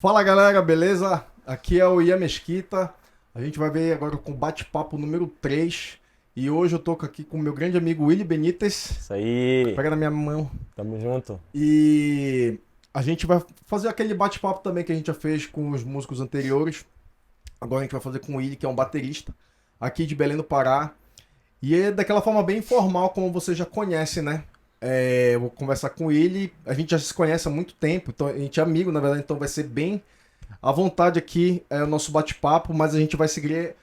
Fala galera, beleza? Aqui é o Ian Mesquita. A gente vai ver agora com o bate-papo número 3. E hoje eu tô aqui com o meu grande amigo Willy Benítez. Isso aí, Pega na minha mão. tamo junto. E a gente vai fazer aquele bate-papo também que a gente já fez com os músicos anteriores. Agora a gente vai fazer com o Willy, que é um baterista, aqui de Belém do Pará. E é daquela forma bem informal, como você já conhece, né? Eu vou conversar com ele. A gente já se conhece há muito tempo, então a gente é amigo, na verdade, então vai ser bem à vontade aqui o nosso bate-papo, mas a gente vai seguir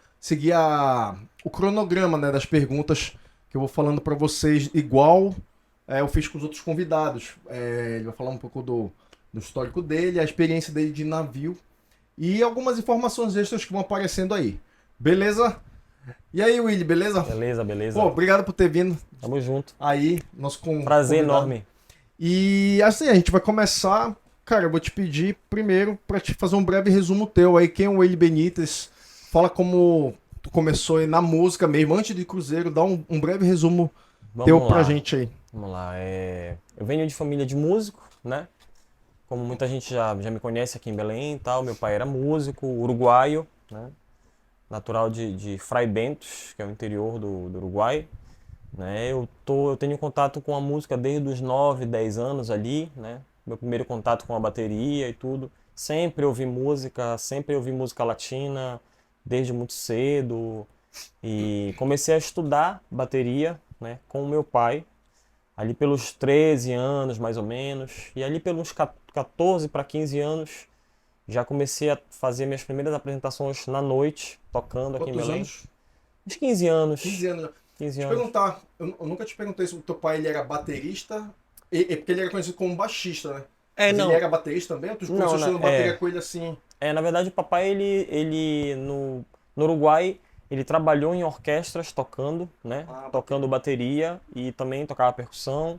o cronograma, né, das perguntas que eu vou falando para vocês, igual eu fiz com os outros convidados. Ele vai falar um pouco do histórico dele, a experiência dele de navio e algumas informações extras que vão aparecendo aí. Beleza? E aí, Willy, beleza? Beleza, Pô, beleza. obrigado por ter vindo Tamo junto. aí, nosso Prazer convidado. enorme. E assim, a gente vai começar. Cara, eu vou te pedir primeiro pra te fazer um breve resumo teu aí. Quem é o Willy Benítez? Fala como tu começou aí na música mesmo, antes de Cruzeiro. Dá um breve resumo teu Vamos pra lá, gente aí. vamos lá. Eu venho de família de músico, né? Como muita gente já me conhece aqui em Belém e tal, meu pai era músico, uruguaio, né? Natural de Fray Bentos, que é o interior do Uruguai. Né? Eu tenho contato com a música desde os 9, 10 anos ali, né? Meu primeiro contato com a bateria e tudo. Sempre ouvi música latina, desde muito cedo. E comecei a estudar bateria, né, com o meu pai, ali pelos 13 anos mais ou menos. E ali pelos 14 para 15 anos, já comecei a fazer minhas primeiras apresentações na noite, tocando aqui em Quantos Belém. anos? Uns 15 anos. 15 anos. 15 Te anos. perguntar, eu nunca te perguntei se o teu pai ele era baterista, porque ele era conhecido como baixista, né? É, Mas ele não. era baterista também? Ou tu começou Não, estudando bateria com ele assim? na verdade o papai no Uruguai ele trabalhou em orquestras tocando, né? Ah, Tocando bateria. bateria e também tocava percussão,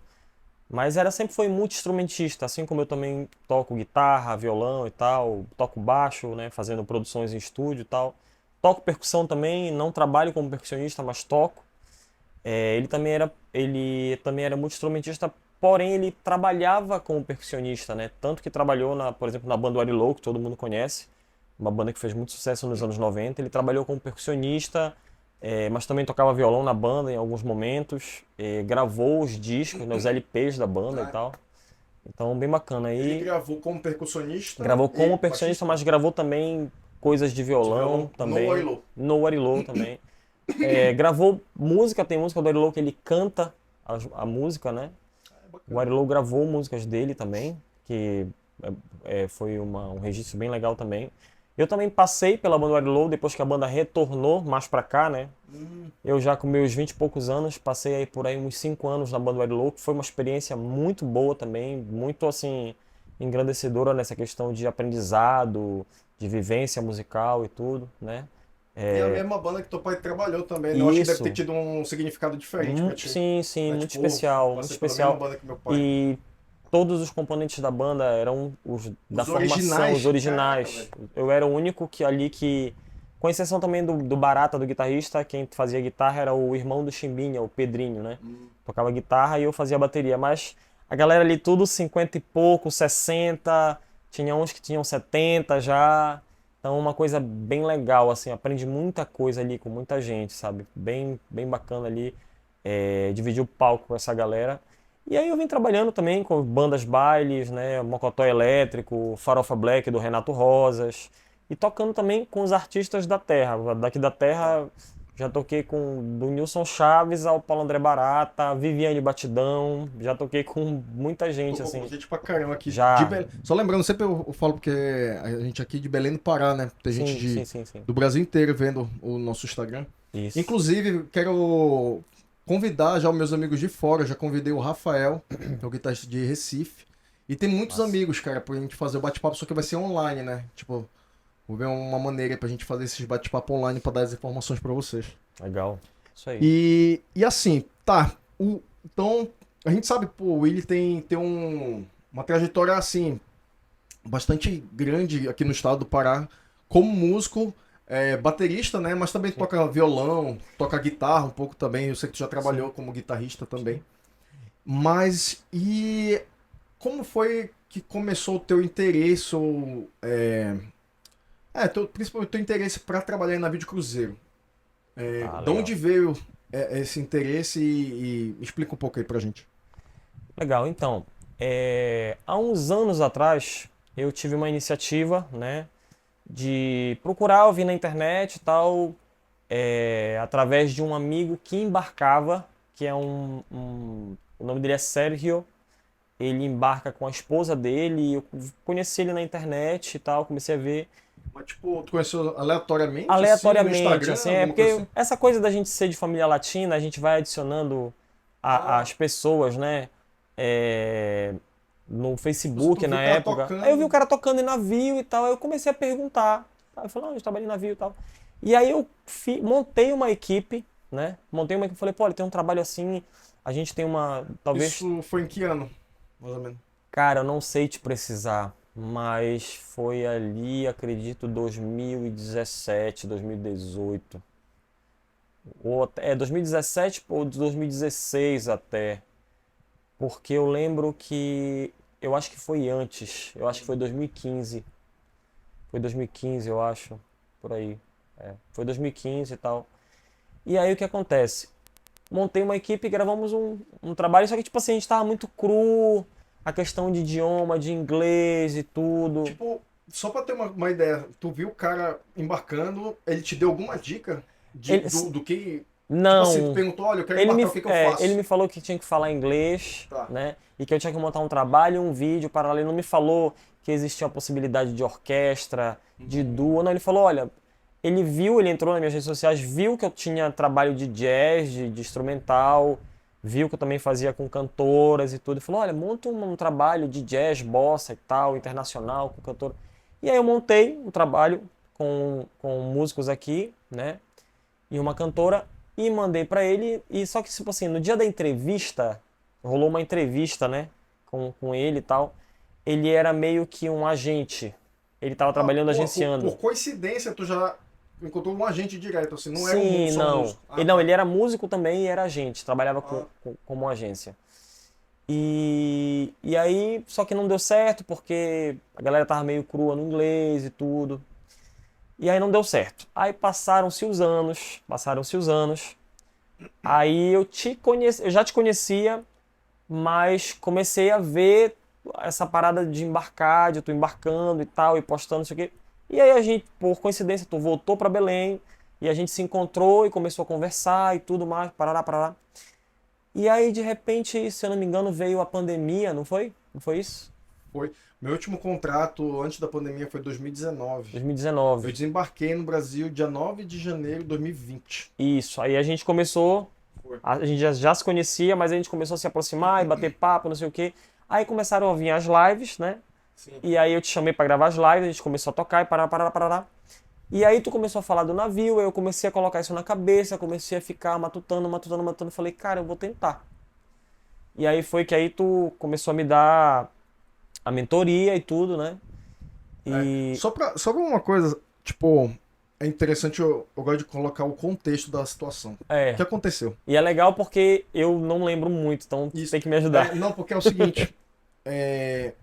mas sempre foi muito instrumentista, assim como eu também toco guitarra, violão e tal, toco baixo, né? Fazendo produções em estúdio e tal. Toco percussão também, não trabalho como percussionista, mas toco. Ele também era muito instrumentista, porém ele trabalhava como percussionista, né? Tanto que trabalhou, por exemplo, na banda Warilou, que todo mundo conhece, uma banda que fez muito sucesso nos anos 90. Ele trabalhou como percussionista, mas também tocava violão na banda em alguns momentos, gravou os discos, né, os LPs da banda e Ah, tal. Então, bem bacana. ele Aí gravou como percussionista gravou e como percussionista, baixista mas gravou também coisas de de violão violão no também, Wailoo. no Warilou também. Gravou música, tem música do Arilou que ele canta a música, né? É O bacana. Arilou gravou músicas dele também, que foi um registro bem legal também. Eu também passei pela banda do Arilou depois que a banda retornou mais pra cá, né? Hum, Eu já com meus 20 e poucos anos, passei aí por aí uns 5 anos na banda do Arilou, que foi uma experiência muito boa também, muito assim, engrandecedora nessa questão de aprendizado, de vivência musical e tudo, né? e é a mesma banda que teu pai trabalhou também, né? Eu acho E que deve ter isso. tido um significado diferente pra ti. Sim, sim, É muito tipo, especial, muito passei pela mesma especial. banda que meu pai. E todos os componentes da banda eram os da Os formação, os originais? Caraca, originais. velho. Eu era o único com exceção também do Barata, do guitarrista, quem fazia guitarra era o irmão do Chimbinha, o Pedrinho, né? Tocava guitarra e eu fazia bateria, mas a galera ali tudo 50 e pouco, 60, tinha uns que tinham 70 já. Então uma coisa bem legal, assim, aprende muita coisa ali com muita gente, sabe? Bem, bem bacana ali, dividir o palco com essa galera. E aí eu vim trabalhando também com bandas bailes, né? Mocotó Elétrico, Farofa Black do Renato Rosas. E tocando também com os artistas da terra. Daqui da terra já toquei com do Nilson Chaves ao Paulo André Barata, Viviane Batidão. Já toquei com muita gente, Tocou com assim. gente pra caramba aqui de Já. Belém. Só lembrando, sempre eu falo porque a gente aqui de Belém do Pará, né? Tem gente Sim, sim, sim, sim. do Brasil inteiro vendo o nosso Instagram. Isso. Inclusive, quero convidar já os meus amigos de fora. Já convidei o Rafael, que é o guitarrista de Recife. E tem muitos Massa. amigos, cara, pra gente fazer o bate-papo, só que vai ser online, né? Tipo, vou ver uma maneira aí pra gente fazer esses bate-papo online pra dar as informações pra vocês. Legal. Isso aí. E assim, tá. Então, a gente sabe, pô, o Willi tem uma trajetória assim, bastante grande aqui no estado do Pará, como músico, baterista, né? Mas também Sim. toca violão, toca guitarra um pouco também. Eu sei que tu já Sim. trabalhou como guitarrista Sim. também. Mas, e como foi? que começou o teu interesse, principalmente o teu interesse para trabalhar em navio de cruzeiro? De Legal. onde veio esse interesse e explica um pouco aí pra gente. Legal, então, há uns anos atrás eu tive uma iniciativa, né, de procurar ouvir na internet e tal, através de um amigo que embarcava, que é o nome dele é Sérgio, ele embarca com a esposa dele, e eu conheci ele na internet e tal, comecei a ver Mas, tipo, tu conheceu aleatoriamente, assim, no aleatoriamente, Instagram, assim, alguma coisa porque assim? essa coisa da gente ser de família latina, a gente vai adicionando Ah, as pessoas, né? é, no tu Facebook viu na o cara época. Aí eu vi o tocando. cara tocando em navio e tal, aí eu comecei a perguntar. Aí eu falei, não, eu trabalho em navio e tal. E aí eu montei uma equipe, né? Montei uma equipe, falei, pô, ele tem um trabalho assim, a gente tem talvez, Isso foi em que ano, mais ou menos? cara, eu não sei te precisar, mas foi ali, acredito, 2017, 2018. 2017 ou 2016 até. Porque eu lembro que. Eu acho que foi antes. Eu acho que foi 2015. Foi 2015, eu acho. Por aí. Foi 2015 e tal. E aí o que acontece? Montei uma equipe e gravamos um trabalho, só que tipo assim, a gente tava muito cru. A questão de idioma, de inglês e tudo. Tipo, só pra ter uma ideia, tu viu o cara embarcando, ele te deu alguma dica Ele, do que. Tipo assim, tu não. perguntou, olha, eu quero embarcar, o que que eu Ele faço? me falou que tinha que falar inglês, Tá. né? E que eu tinha que montar um trabalho e um vídeo paralelo. Ele não me falou que existia a possibilidade de orquestra, de duo. Não, ele falou, olha, ele entrou nas minhas redes sociais, viu que eu tinha trabalho de jazz, de instrumental, viu que eu também fazia com cantoras e tudo. Ele falou, olha, monta um trabalho de jazz, bossa e tal, internacional, com cantora. E aí eu montei um trabalho com músicos aqui, né? E uma cantora e mandei pra ele. E só que, tipo assim, no dia da entrevista, rolou uma entrevista, né? Com ele e tal. Ele era meio que um agente. Ele tava Ah, trabalhando pô, agenciando. por coincidência, tu já encontrou um agente direto, assim, não era Sim, só um não. músico. Ah, Não, tá. ele era músico também e era agente. Trabalhava Ah, como agência. E aí, só que não deu certo porque a galera tava meio crua no inglês e tudo. E aí não deu certo. Aí passaram-se os anos. Aí eu já te conhecia, mas comecei a ver essa parada de embarcar, de eu tô embarcando e tal, e postando, não sei o quê. E aí a gente, por coincidência, tu voltou pra Belém, e a gente se encontrou e começou a conversar e tudo mais, parará, parará. E aí, de repente, se eu não me engano, veio a pandemia, não foi? Não foi isso? foi. Meu último contrato antes da pandemia foi 2019. Eu 2019. desembarquei no Brasil dia 9 de janeiro de 2020. Isso. Aí a gente começou, Foi. a gente já se conhecia, mas a gente começou a se aproximar e bater papo, não sei o quê. Aí começaram a vir as lives, né? Sim. E aí eu te chamei pra gravar as lives, a gente começou a tocar e parar, parar, parar. E aí tu começou a falar do navio, aí eu comecei a colocar isso na cabeça, comecei a ficar matutando, matutando, matutando. Falei, cara, eu vou tentar. E aí foi que aí tu começou a me dar a mentoria e tudo, né? E Só pra uma coisa, tipo, é interessante, eu gosto de colocar o contexto da situação. O que é. aconteceu? E é legal porque eu não lembro muito, então tu Isso. tem que me ajudar. Não, porque é o seguinte,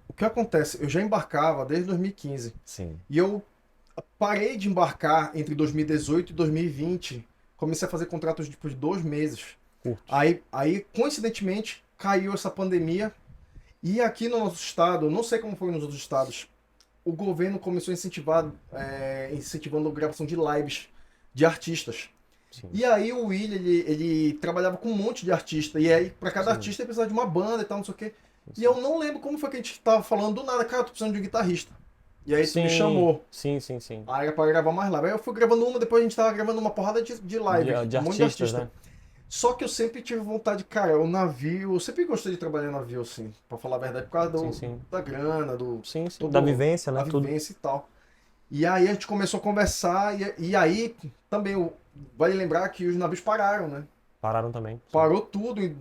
o que acontece? Eu já embarcava desde 2015 Sim. e eu parei de embarcar entre 2018 e 2020. Comecei a fazer contratos depois de 2 meses. Curto. Aí, coincidentemente, caiu essa pandemia. E aqui no nosso estado, eu não sei como foi nos outros estados, o governo começou a incentivar, incentivando a gravação de lives de artistas. Sim. E aí o Will, ele trabalhava com um monte de artista. E aí, pra cada Sim. artista, ele precisava de uma banda e tal, não sei o quê. E Sim. eu não lembro como foi que a gente tava falando do nada, cara, eu tô precisando de um guitarrista. E aí tu me Sim, chamou. sim, sim, sim. Aí era pra gravar mais live. Aí eu fui gravando uma, depois a gente tava gravando uma porrada de live. De Um monte de artistas, artista. né? Só que eu sempre tive vontade, cara, o navio. Eu sempre gostei de trabalhar em navio, assim, pra falar a verdade, por causa Sim, sim. da grana, Sim, sim. Da todo, vivência, a né? Tudo. vivência e tal. E aí a gente começou a conversar, e aí também vale lembrar que os navios pararam, né? Pararam também. Sim. Parou tudo em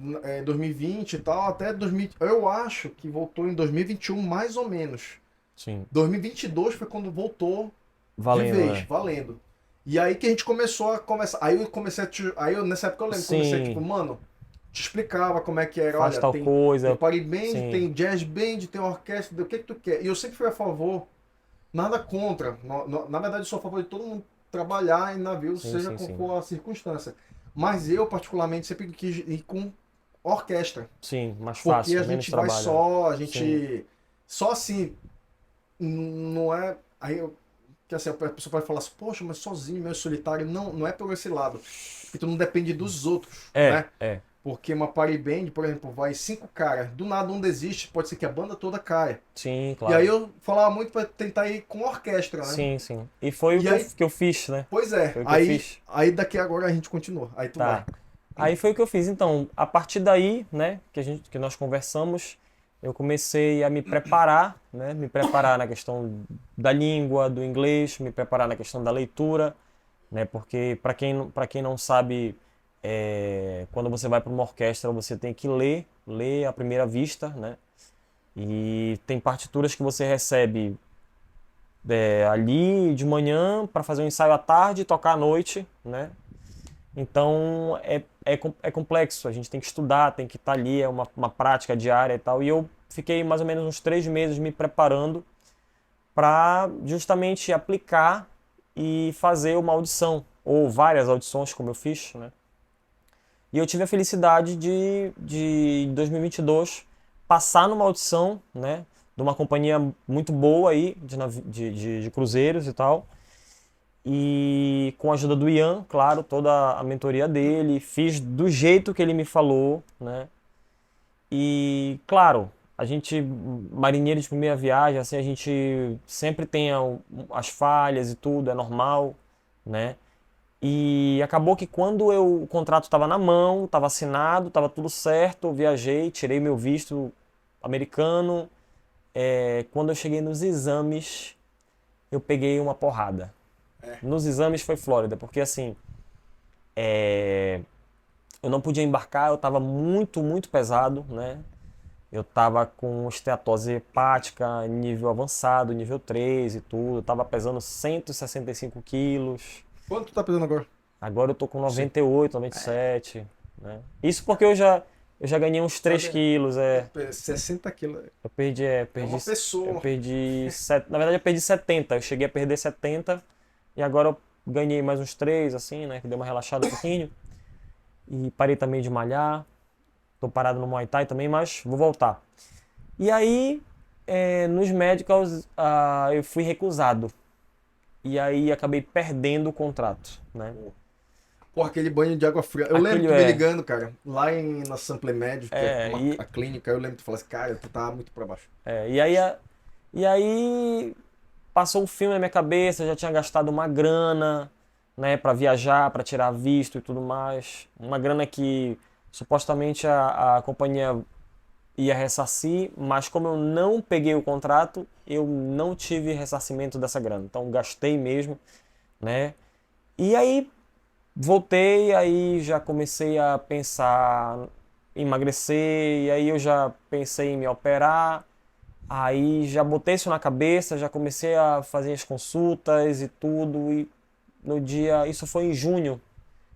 2020 e tal, até 2000. Eu acho que voltou em 2021, mais ou menos. Sim. 2022 foi quando voltou de Valendo, vez, né? valendo. E aí que a gente começou a conversar. Aí eu comecei a. Aí eu, nessa época eu lembro, comecei Sim. tipo, mano, te explicava como é que era. faz Olha, tal tem coisa. party band, Sim, tem jazz band, tem orquestra, o que que tu quer? E eu sempre fui a favor, nada contra. Na verdade, eu sou a favor de todo mundo trabalhar em navio, sim, seja sim, qual sim. for a circunstância. Mas eu, particularmente, sempre quis ir com orquestra. Sim, mais Porque a fácil, menos gente vai trabalho. só, a Sim, gente. Só assim, não é. Aí eu, que assim, a pessoa pode falar assim, poxa, mas sozinho, meio solitário. Não, não é por esse lado. Porque tu não depende dos outros, né? é, Porque uma party band, por exemplo, vai 5 caras, do nada um desiste, pode ser que a banda toda caia. sim, E aí claro. eu falava muito para tentar ir com orquestra, né? Sim, sim. E foi o E aí, que eu fiz, né? pois é, Foi o que eu aí, fiz. aí daqui agora a gente continua. Aí tu vai. Tá. Aí foi o que eu fiz. Então, a partir daí, né, que nós conversamos, eu comecei a me preparar, né, me preparar na questão da língua, do inglês, me preparar na questão da leitura, né, porque para quem não sabe, quando você vai para uma orquestra, você tem que ler à primeira vista, né, e tem partituras que você recebe ali de manhã para fazer um ensaio à tarde e tocar à noite, né? Então é complexo, a gente tem que estudar, tem que estar ali, é uma prática diária e tal. E eu fiquei mais ou menos uns 3 meses me preparando para justamente aplicar e fazer uma audição, ou várias audições, como eu fiz, né? E eu tive a felicidade de em 2022 passar numa audição, né? De uma companhia muito boa aí, de cruzeiros e tal. E com a ajuda do Ian, claro, toda a mentoria dele, fiz do jeito que ele me falou, né? E, claro, a gente, marinheiro de primeira viagem, assim, a gente sempre tem as falhas e tudo, é normal, né? E acabou que quando o contrato estava na mão, estava assinado, estava tudo certo, eu viajei, tirei meu visto americano. Quando eu cheguei nos exames, eu peguei uma porrada. Nos exames foi Flórida, porque assim, eu não podia embarcar, eu estava muito pesado, né? Eu estava com esteatose hepática, nível avançado, nível 3 e tudo. Eu estava pesando 165 quilos. Quanto tu tá pesando agora? Agora eu tô com Sim. 98, 97, né? Isso porque eu já ganhei uns 3 Sabe, quilos, 60 quilos. eu É uma pessoa. perdi, na verdade eu perdi 70, eu cheguei a perder 70 e agora eu ganhei mais uns 3, assim, né? Que deu uma relaxada um pouquinho. E parei também de malhar. Tô parado no Muay Thai também, mas vou voltar. E aí, nos medicals, eu fui recusado. E aí acabei perdendo o contrato, né? Pô, aquele banho de água fria. Eu lembro Aquilo tu me ligando, cara, lá na Sample Med, que é é, e, a clínica, eu lembro que tu falasse, cara, tu tá muito pra baixo. e aí, e aí passou o filme na minha cabeça, eu já tinha gastado uma grana, né, para viajar, para tirar visto e tudo mais. Uma grana que supostamente a companhia ia ressarcir, mas como eu não peguei o contrato, eu não tive ressarcimento dessa grana. Então gastei mesmo, né? E aí voltei, aí já comecei a pensar em emagrecer, e aí eu já pensei em me operar. Aí já botei isso na cabeça, já comecei a fazer as consultas e tudo. E no dia, isso foi em junho.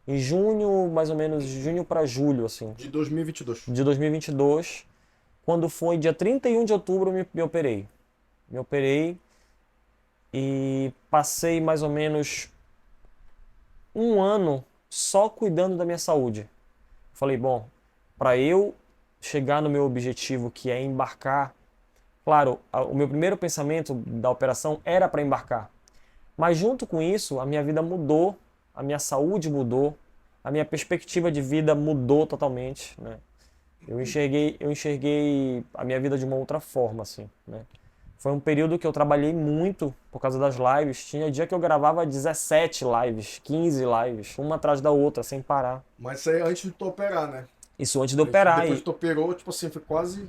Em junho, mais ou menos, junho para julho, assim, De 2022. de 2022. Quando foi dia 31 de outubro, me operei. Me operei e passei mais ou menos um ano só cuidando da minha saúde. Falei, bom, para eu chegar no meu objetivo, que é embarcar, claro, o meu primeiro pensamento da operação era para embarcar. Mas junto com isso, a minha vida mudou, a minha saúde mudou, a minha perspectiva de vida mudou totalmente, né? Eu enxerguei a minha vida de uma outra forma, assim, né? Foi um período que eu trabalhei muito por causa das lives. Tinha dia que eu gravava 17 lives, 15 lives, uma atrás da outra, sem parar. Mas isso aí é antes de tu operar, né? Isso antes de operar. Depois que tu operou, tipo assim, foi quase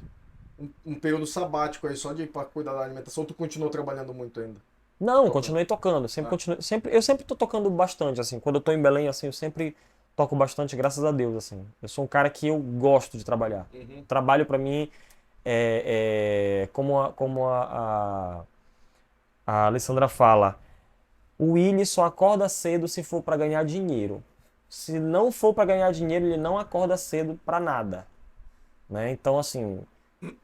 um período sabático aí, só de ir pra cuidar da alimentação, tu continuou trabalhando muito ainda. Não, Tocando. continuei tocando. Sempre Ah, continuei, eu sempre tô tocando bastante, assim. Quando eu tô em Belém, assim, eu sempre toco bastante, graças a Deus, assim. Eu sou um cara que eu gosto de trabalhar. uhum. Trabalho pra mim como a Alessandra fala, o Willy só acorda cedo se for pra ganhar dinheiro. se não for para ganhar dinheiro, ele não acorda cedo para nada, né? Então, assim,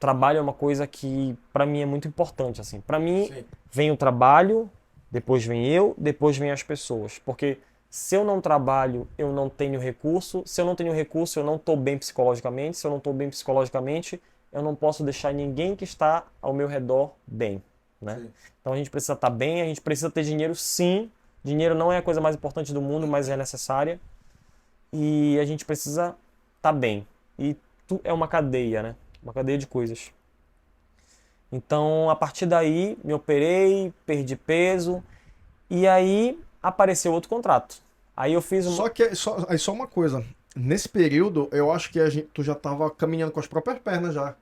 trabalho é uma coisa que para mim é muito importante, assim. Para mim, Sim. vem o trabalho, depois vem eu, depois vem as pessoas. Porque se eu não trabalho, eu não tenho recurso. Se eu não tenho recurso, eu não estou bem psicologicamente. Se eu não estou bem psicologicamente, eu não posso deixar ninguém que está ao meu redor bem, né? Sim. Então a gente precisa estar bem, a gente precisa ter dinheiro, sim. Dinheiro não é a coisa mais importante do mundo, mas é necessária. E a gente precisa estar bem. E é uma cadeia, né? Uma cadeia de coisas. Então, a partir daí, me operei, perdi peso. E aí apareceu outro contrato. Aí eu fiz um. Só uma coisa. Nesse período, eu acho que tu já tava caminhando com as próprias pernas já.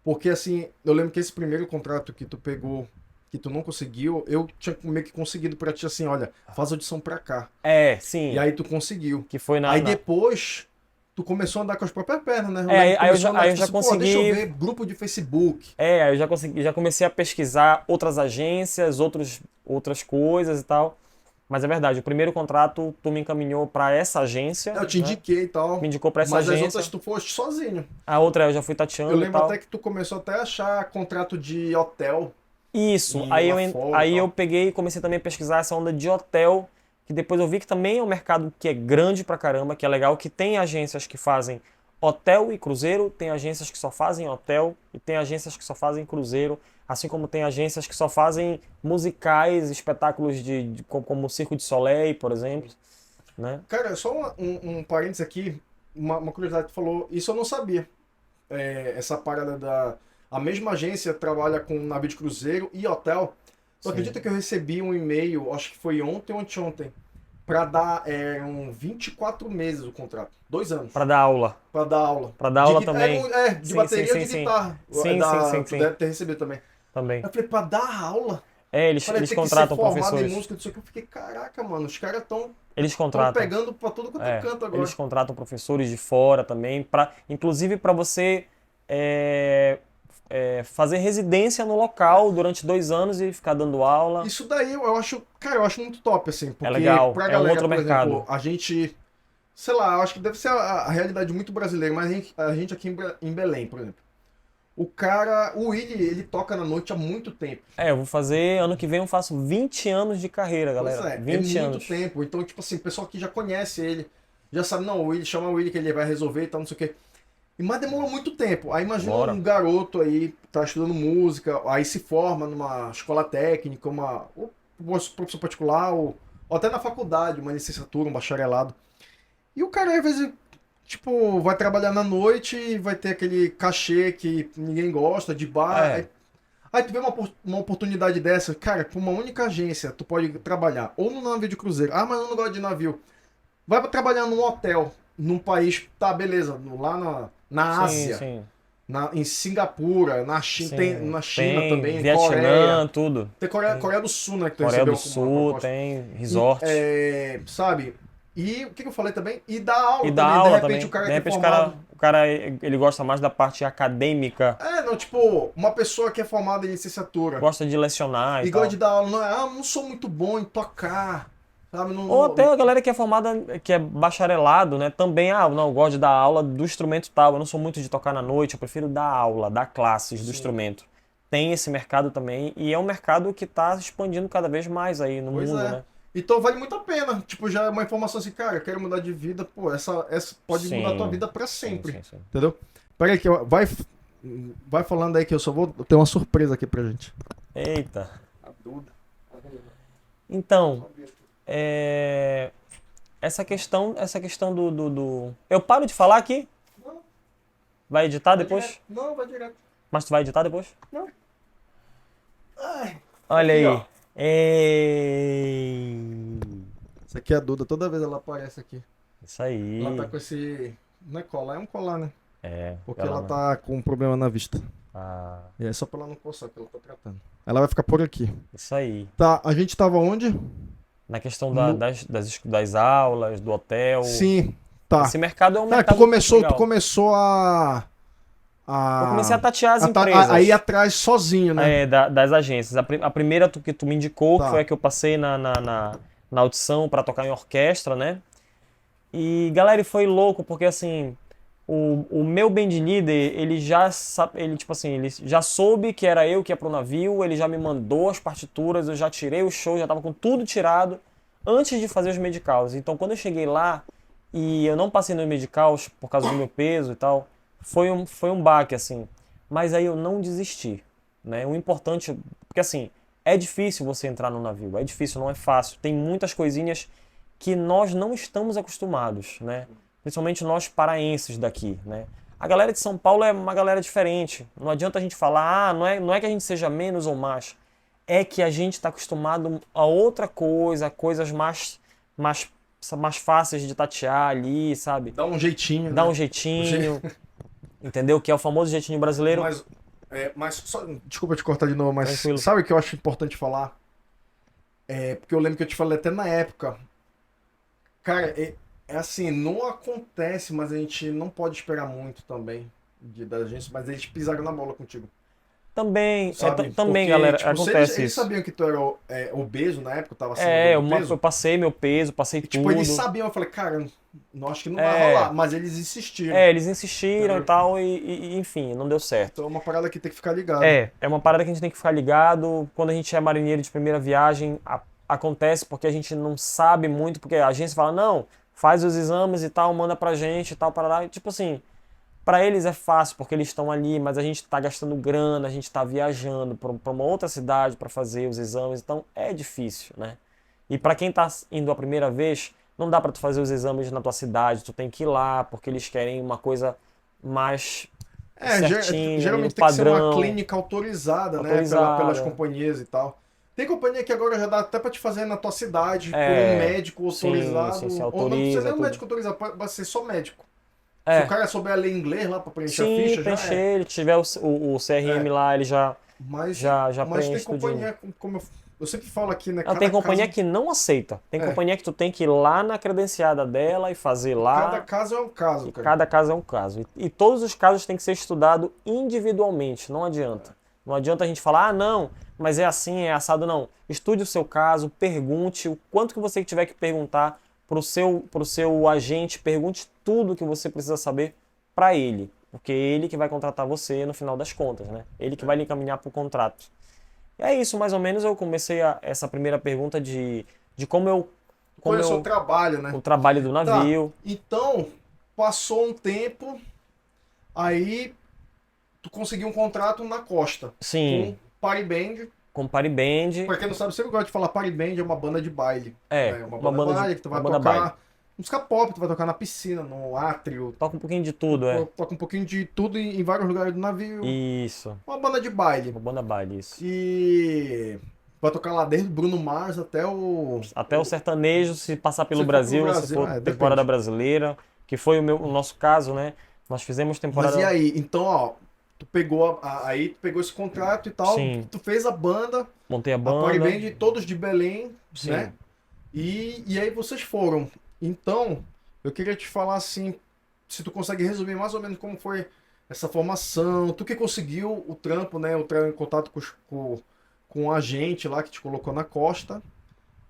Porque assim, eu lembro que esse primeiro contrato que tu pegou, que tu não conseguiu, eu tinha meio que conseguido pra ti assim, olha, faz audição pra cá. É, sim. E aí tu conseguiu. Que foi Aí depois, tu começou a andar com as próprias pernas, né? Eu lembro que aí eu começou a andar, aí eu tipo já assim, pô, consegui. deixa eu ver, grupo de Facebook. Aí eu já comecei a pesquisar outras agências, outras coisas e tal. Mas é verdade, o primeiro contrato tu me encaminhou para essa agência. Eu te né? indiquei e tal. Me indicou para essa Mas agência. as outras tu foste sozinho. A outra eu já fui tateando Eu e lembro tal. até que tu começou até a achar contrato de hotel. Isso, E aí, lá eu, fora e aí tal. eu peguei e comecei também a pesquisar essa onda de hotel, que depois eu vi que também é um mercado que é grande pra caramba, que é legal, que tem agências que fazem hotel e cruzeiro, tem agências que só fazem hotel e tem agências que só fazem cruzeiro, assim como tem agências que só fazem musicais, espetáculos como o Circo de Soleil, por exemplo, né? Cara, só um parênteses aqui, uma curiosidade que tu falou, isso eu não sabia. Essa parada da... A mesma agência trabalha com navio de cruzeiro e hotel. Tu Sim. acredita que eu recebi um e-mail, acho que foi ontem ou anteontem, pra dar 24 meses o contrato. 2 anos. Pra dar aula. Pra dar aula. Pra dar aula De também. de Sim, bateria sim, ou de sim, guitarra. sim, Tu sim. deve ter recebido também. Também. Eu falei, pra dar aula? Eles Falei, tem que ser contratam formado em professores. música, não sei o que. Eu fiquei, caraca, mano, os caras estão Eles contratam. pegando pra tudo quanto é canto agora. Eles contratam professores de fora também, inclusive para você fazer residência no local durante 2 anos e ficar dando aula. Isso daí eu acho, cara, eu acho muito top, assim, porque legal, pra é um galera, outro por mercado. exemplo, a gente, sei lá, eu acho que deve ser a realidade muito brasileira, mas a gente aqui em Belém, por exemplo, o Willi, ele toca na noite há muito tempo. Eu vou fazer, ano que vem eu faço 20 anos de carreira, galera. Pois é 20 muito anos. tempo, então, tipo assim, o pessoal que já conhece ele, já sabe, não, o Willi, chama o Willi que ele vai resolver e tal, não sei o quê. Mas demorou muito tempo. Aí imagina Bora. um garoto aí, tá estudando música, aí se forma numa escola técnica, ou professor particular, ou até na faculdade, uma licenciatura, um bacharelado. E o cara, às vezes, tipo, vai trabalhar na noite e vai ter aquele cachê que ninguém gosta, de bar. Aí tu vê uma oportunidade dessa, cara, com uma única agência, tu pode trabalhar ou no navio de cruzeiro. Ah, mas eu não gosto de navio. Vai pra trabalhar num hotel, num país, tá, beleza, lá na Ásia, Sim. em Singapura, na China, Sim. tem na China Tem também, Vietnã, Coreia. tudo. Tem Coreia do Sul, né, que tu Coreia recebeu do como uma Sul, proposta. tem resort. Sabe? E o que eu falei também? E dá aula E dá também. aula De repente também. o cara De que é repente formado... o cara ele gosta mais da parte acadêmica, Não, tipo, uma pessoa que é formada em licenciatura gosta de lecionar e e tal. gosta de dar aula, não sou muito bom em tocar, sabe? Ou até a galera que é formada, que é bacharelado, né? Também, não, eu gosto de dar aula do instrumento tal. Eu não sou muito de tocar na noite, eu prefiro dar aula, dar classes do instrumento. Tem esse mercado também, e é um mercado que está se expandindo cada vez mais aí no mundo, né? Então vale muito a pena. Tipo, já é uma informação assim, cara, eu quero mudar de vida, pô, essa pode mudar a tua vida pra sempre. Sim. Entendeu? Pera aí que vai falando aí que eu só vou ter uma surpresa aqui pra gente. Eita. A Duda. Então, essa questão do... Eu paro de falar aqui? Não. Vai editar depois? Direto. Não, vai direto. Mas tu vai editar depois? Não. Ai, Olha aqui, aí. ó. Ei. Essa aqui é a Duda, toda vez ela aparece aqui. Isso aí. Ela tá com esse... Não é colar, é um colar, né? Porque ela não- tá com um problema na vista. Ah, E é só pra ela não coçar que ela tá tratando. Ela vai ficar por aqui. isso aí. Tá, a gente tava onde? Na questão No- das aulas, do hotel. Sim, tá. Esse mercado é um Cara, mercado tu começou legal. Eu comecei a tatear as empresas. Aí atrás sozinho, né? Das agências. A primeira que tu me indicou, Tá. que foi a que eu passei na audição para tocar em orquestra, né? E, galera, e foi louco, porque assim, o meu band leader, ele, tipo assim, ele já soube que era eu que ia pro navio, ele já me mandou as partituras, eu já tirei o show, já tava com tudo tirado antes de fazer os medicals. Então, quando eu cheguei lá e eu não passei nos medicals por causa do meu peso e tal, foi um baque, assim. Mas aí eu não desisti, né? O importante, porque assim, é difícil você entrar no navio, é difícil, não é fácil. Tem muitas coisinhas que nós não estamos acostumados, né? Principalmente nós paraenses daqui, né? A galera de São Paulo é uma galera diferente. Não adianta a gente falar, não é que a gente seja menos ou mais. É que a gente está acostumado a outra coisa, coisas mais, mais fáceis de tatear ali, sabe? Dá um jeitinho, Dá né? um jeitinho, entendeu? Que é o famoso jeitinho brasileiro. Mas só, desculpa te cortar de novo, mas Tranquilo. sabe o que eu acho importante falar? Porque eu lembro que eu te falei até na época. Cara, é assim, não acontece, mas a gente não pode esperar muito também da gente, mas eles pisaram na bola contigo, Também, sabe? também, Porque, galera, tipo, se acontece eles isso. sabiam que tu era obeso na época, tava acima do Eu peso, passei meu peso, passei e tipo, eles tudo. sabiam, eu falei, cara, não acho que não vai É, rolar, mas eles insistiram, eles insistiram e entendeu? tal, enfim, não deu certo. Então é uma parada que tem que ficar ligado. É uma parada que a gente tem que ficar ligado. Quando a gente é marinheiro de primeira viagem, acontece porque a gente não sabe muito, porque a agência fala, não, faz os exames e tal, manda pra gente e tal, para lá. E, tipo assim, pra eles é fácil porque eles estão ali, mas a gente tá gastando grana, a gente tá viajando pra uma outra cidade pra fazer os exames, então é difícil, né? E pra quem tá indo a primeira vez, não dá pra tu fazer os exames na tua cidade, tu tem que ir lá porque eles querem uma coisa mais certinho, ali no Geralmente tem que ser uma padrão, clínica autorizada, né, pelas autorizada. companhias e tal. Tem companhia que agora já dá até pra te fazer na tua cidade, por um É, médico sim, autorizado. sim, se Ou não precisa autoriza nem um tudo. médico autorizado, pode ser só médico. Se o É, cara souber ler inglês lá pra preencher a sim, ficha, já preencher, é. ele tiver o CRM É. lá, ele já, Mas, já, já mas tem preenche tudinho. companhia, como eu sempre falo aqui, né? Não, tem Cada companhia caso, que não aceita. Tem é, companhia que tu tem que ir lá na credenciada dela e fazer cada lá. caso é um caso, E cara. cada caso é um caso. E todos os casos têm que ser estudados individualmente. Não adianta. Não adianta a gente falar, ah, não, mas é assim, é assado. Não. Estude o seu caso, pergunte o quanto que você tiver que perguntar pro seu agente, pergunte tudo que você precisa saber para ele. Porque é ele que vai contratar você no final das contas, né? Ele que vai lhe encaminhar para o contrato. E é isso, mais ou menos, eu comecei essa primeira pergunta de como eu, Qual como é o seu eu, trabalho, né? o trabalho do Tá, navio. então, passou um tempo, aí tu conseguiu um contrato na costa com Sim, Party Band. com party band. Pra quem não sabe, eu sempre gosto de falar Party Band é uma banda de baile. É, Né? É uma uma banda de banda baile que tu uma vai banda baile. tocar música pop, tu vai tocar na piscina, no átrio, Toca um pouquinho de tudo, é. toca um pouquinho de tudo em vários lugares do navio. Isso. Uma banda de baile. Uma banda baile, isso. E vai tocar lá desde Bruno Mars até o. Até o sertanejo, se passar pelo Se for pro Brasil, se Brasil, for temporada depende. brasileira, que foi o nosso caso, né? Nós fizemos Mas e temporada. aí? Então, ó, tu pegou aí tu pegou esse contrato e tal, Sim, tu fez a banda, montei a a Party banda. Band, todos de Belém, né? Sim. E aí vocês foram. Então, eu queria te falar assim, se tu consegue resumir mais ou menos como foi essa formação, tu que conseguiu o trampo, né? O trampo em contato com o agente lá que te colocou na costa,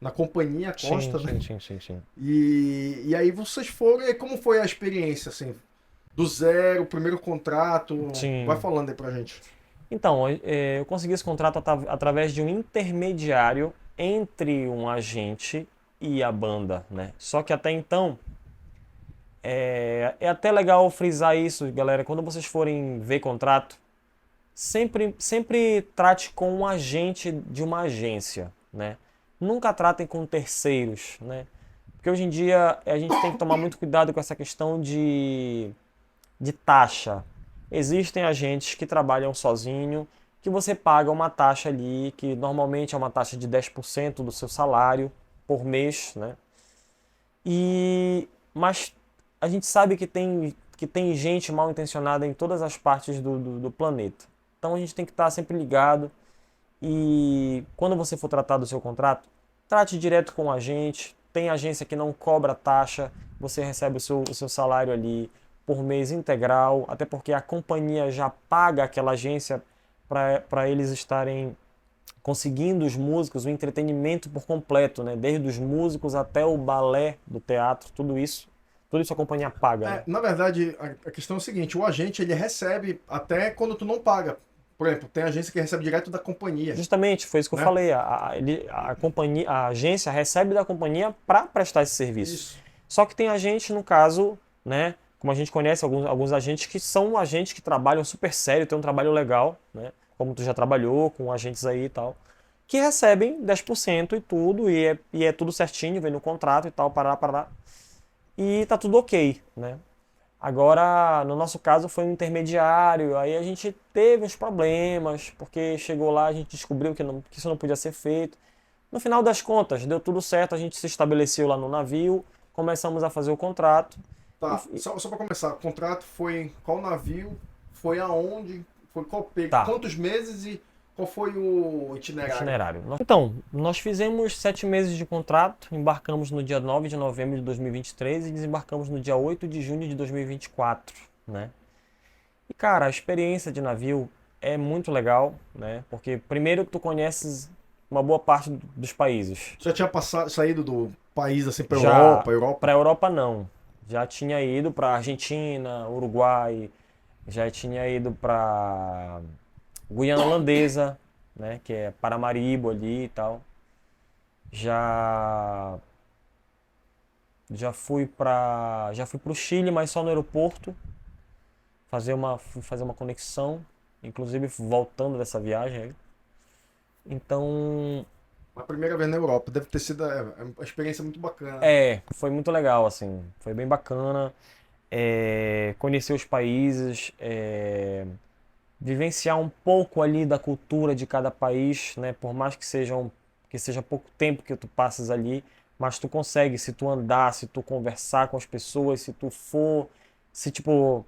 na companhia Sim, Costa, né? sim, sim, sim, sim. E aí vocês foram, e aí como foi a experiência, assim? Do zero, primeiro contrato, vai Sim. falando aí pra gente. Então, eu consegui esse contrato através de um intermediário entre um agente e a banda, né? Só que até então, é até legal frisar isso, galera. Quando vocês forem ver contrato, sempre trate com um agente de uma agência, né? Nunca tratem com terceiros, né? Porque hoje em dia a gente tem que tomar muito cuidado com essa questão de taxa. Existem agentes que trabalham sozinho, que você paga uma taxa ali, que normalmente é uma taxa de 10% do seu salário por mês, né? Mas a gente sabe que tem gente mal intencionada em todas as partes do planeta. Então a gente tem que estar sempre ligado e quando você for tratar do seu contrato, trate direto com o agente. Tem agência que não cobra taxa, você recebe o seu salário ali por mês integral, até porque a companhia já paga aquela agência para eles estarem conseguindo os músicos, o entretenimento por completo, né? Desde os músicos até o balé do teatro, tudo isso Tudo isso a companhia paga, né? Na verdade, a questão é o seguinte, o agente, ele recebe até quando tu não paga. Por exemplo, tem agência que recebe direto da companhia, Justamente, foi isso que eu né? falei. A companhia, a agência recebe da companhia para prestar esse serviço. Isso. Só que tem agente, no caso, né? Como a gente conhece alguns agentes que são agentes que trabalham super sério, tem um trabalho legal, né? Como tu já trabalhou com agentes aí e tal, que recebem 10% e tudo, e é tudo certinho, vem no contrato e tal, parará. E tá tudo ok, né? Agora, no nosso caso, foi um intermediário, aí a gente teve uns problemas, porque chegou lá, a gente descobriu que isso não podia ser feito. No final das contas, deu tudo certo, a gente se estabeleceu lá no navio, começamos a fazer o contrato. Tá, só para começar, o contrato foi em qual navio, foi aonde, foi Tá, quantos meses e qual foi o itinerário? itinerário. Então, nós fizemos 7 meses de contrato, embarcamos no dia 9 de novembro de 2023 e desembarcamos no dia 8 de junho de 2024, né? E, cara, a experiência de navio é muito legal, né? Porque primeiro tu conheces uma boa parte dos países. Já tinha saído do país assim para Já Europa? para a Europa não. Já tinha ido para Argentina, Uruguai, já tinha ido para Guiana Holandesa, né, que é Paramaribo ali e tal. Já já fui pro Chile, mas só no aeroporto, fui fazer uma conexão, inclusive voltando dessa viagem aí. Então, A primeira vez na Europa, deve ter sido uma experiência muito bacana. foi muito legal, assim, foi bem bacana. Conhecer os países, vivenciar um pouco ali da cultura de cada país, né? Por mais que seja pouco tempo que tu passas ali, mas tu consegue, se tu andar, se tu conversar com as pessoas, se tu for, se tipo,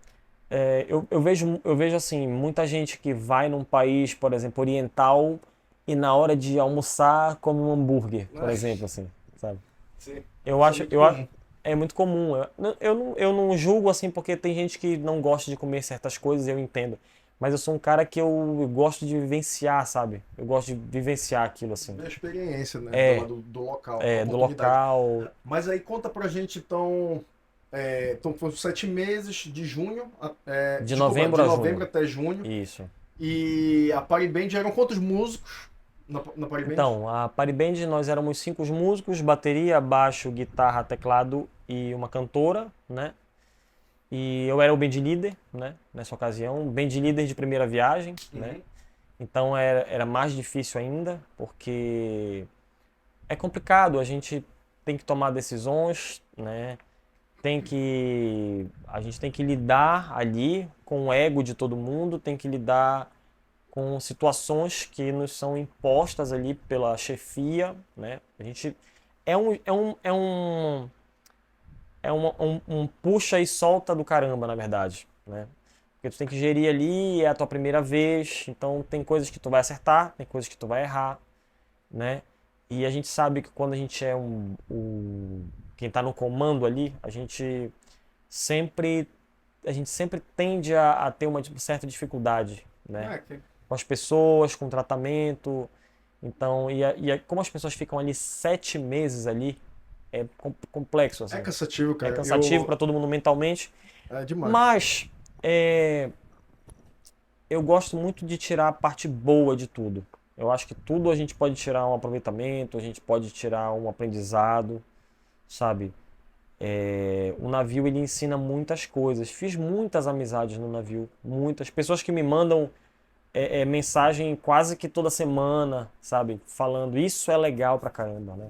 eu vejo assim, muita gente que vai num país, por exemplo, oriental, e na hora de almoçar come um hambúrguer, por exemplo, assim, sabe? Sim. Eu Isso é acho, muito comum. é muito comum. Eu não julgo assim porque tem gente que não gosta de comer certas coisas, eu entendo. Mas eu sou um cara que eu gosto de vivenciar, sabe? Eu gosto de vivenciar aquilo assim. É a experiência, né? É, Do local, a do oportunidade. local, Mas aí conta pra gente então. Então foram 7 meses de junho, de desculpa, novembro de a novembro junho. até junho. Isso. E a Party Band eram quantos músicos na Party Band? Então, a Party Band nós éramos 5 músicos, bateria, baixo, guitarra, teclado e uma cantora, né? E eu era o band leader, né? Nessa ocasião, band leader de primeira viagem, né? Uhum. Então era mais difícil ainda, porque é complicado, a gente tem que tomar decisões, né? A gente tem que lidar ali com o ego de todo mundo, tem que lidar com situações que nos são impostas ali pela chefia, né? A gente é um, é um, é um, um puxa e solta do caramba, na verdade, né? Porque tu tem que gerir ali, é a tua primeira vez, então tem coisas que tu vai acertar, tem coisas que tu vai errar, né? E a gente sabe que quando a gente é quem está no comando ali, sempre a gente sempre tende a ter uma certa dificuldade, né? Que Com as pessoas, com o tratamento. Então, como as pessoas ficam ali 7 meses ali, é complexo, é assim. cansativo, É cara. cansativo para todo mundo mentalmente, É demais. mas é, eu gosto muito de tirar a parte boa de tudo. Eu acho que tudo a gente pode tirar um aproveitamento, a gente pode tirar um aprendizado, sabe? O navio ele ensina muitas coisas. Fiz muitas amizades no navio, muitas pessoas que me mandam mensagem quase que toda semana, sabe? Falando isso é legal pra caramba, né?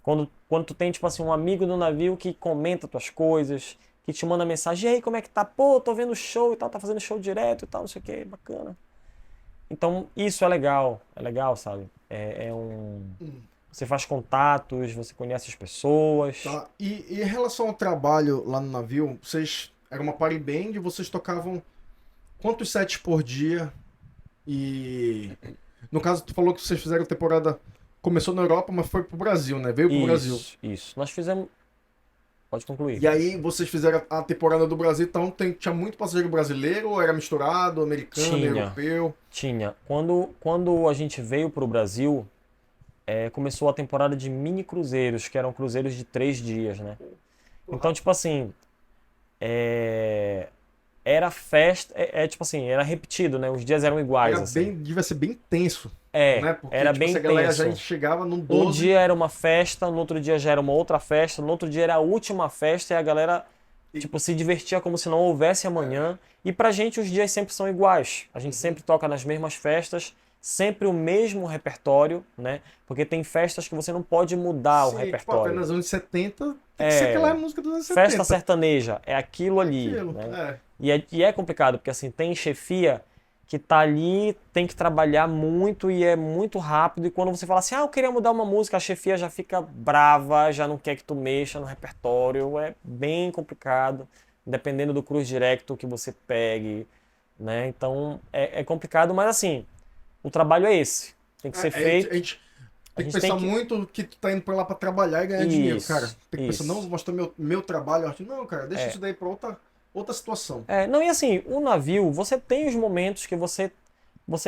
Quando tu tem, tipo assim, um amigo no navio que comenta tuas coisas, que te manda mensagem, e aí, como é que tá? Pô, tô vendo show e tal, tá fazendo show direto e tal, não sei o que, bacana. Então, isso é legal, sabe? Você faz contatos, você conhece as pessoas. Tá. E em relação ao trabalho lá no navio, vocês. Era uma party band, vocês tocavam quantos sets por dia? E. No caso, tu falou que vocês fizeram a temporada. Começou na Europa, mas foi pro Brasil, né? Veio pro Brasil. Isso. Nós fizemos. Pode concluir. E aí vocês fizeram a temporada do Brasil, então tinha muito passageiro brasileiro, ou era misturado, americano, Tinha, europeu? tinha. Quando a gente veio pro Brasil, começou a temporada de mini cruzeiros, que eram cruzeiros de 3 dias, né? Então, tipo assim, era festa, tipo assim, era repetido, né? Os dias eram iguais, Era assim. bem, devia ser bem tenso, É, né? Porque, era tipo assim, bem a galera já tenso. chegava num Um 12. dia era uma festa, no outro dia já era uma outra festa, no outro dia era a última festa e a galera, E- tipo, se divertia como se não houvesse amanhã. E pra gente os dias sempre são iguais. A gente sempre toca nas mesmas festas, sempre o mesmo repertório, né? Porque tem festas que você não pode mudar o Sim, tipo, repertório. apenas anos 70 tem que ser aquela É, música dos anos festa 70. sertaneja, é aquilo É ali, aquilo, né? é. E é complicado, porque assim, tem chefia que tá ali, tem que trabalhar muito e é muito rápido. E quando você fala assim, ah, eu queria mudar uma música, a chefia já fica brava, já não quer que tu mexa no repertório. É bem complicado, dependendo do cruise directo que você pegue, né? Então é complicado, mas assim, o trabalho é esse. Tem que ser A feito. gente A tem que gente tem pensar que. muito que tu tá indo pra lá pra trabalhar e ganhar dinheiro, cara. Isso, Tem que pensar, não, vou isso. mostrar meu trabalho. Eu acho, não, cara, deixa É. isso daí pra outra situação. Não, e assim, o navio, você tem os momentos que você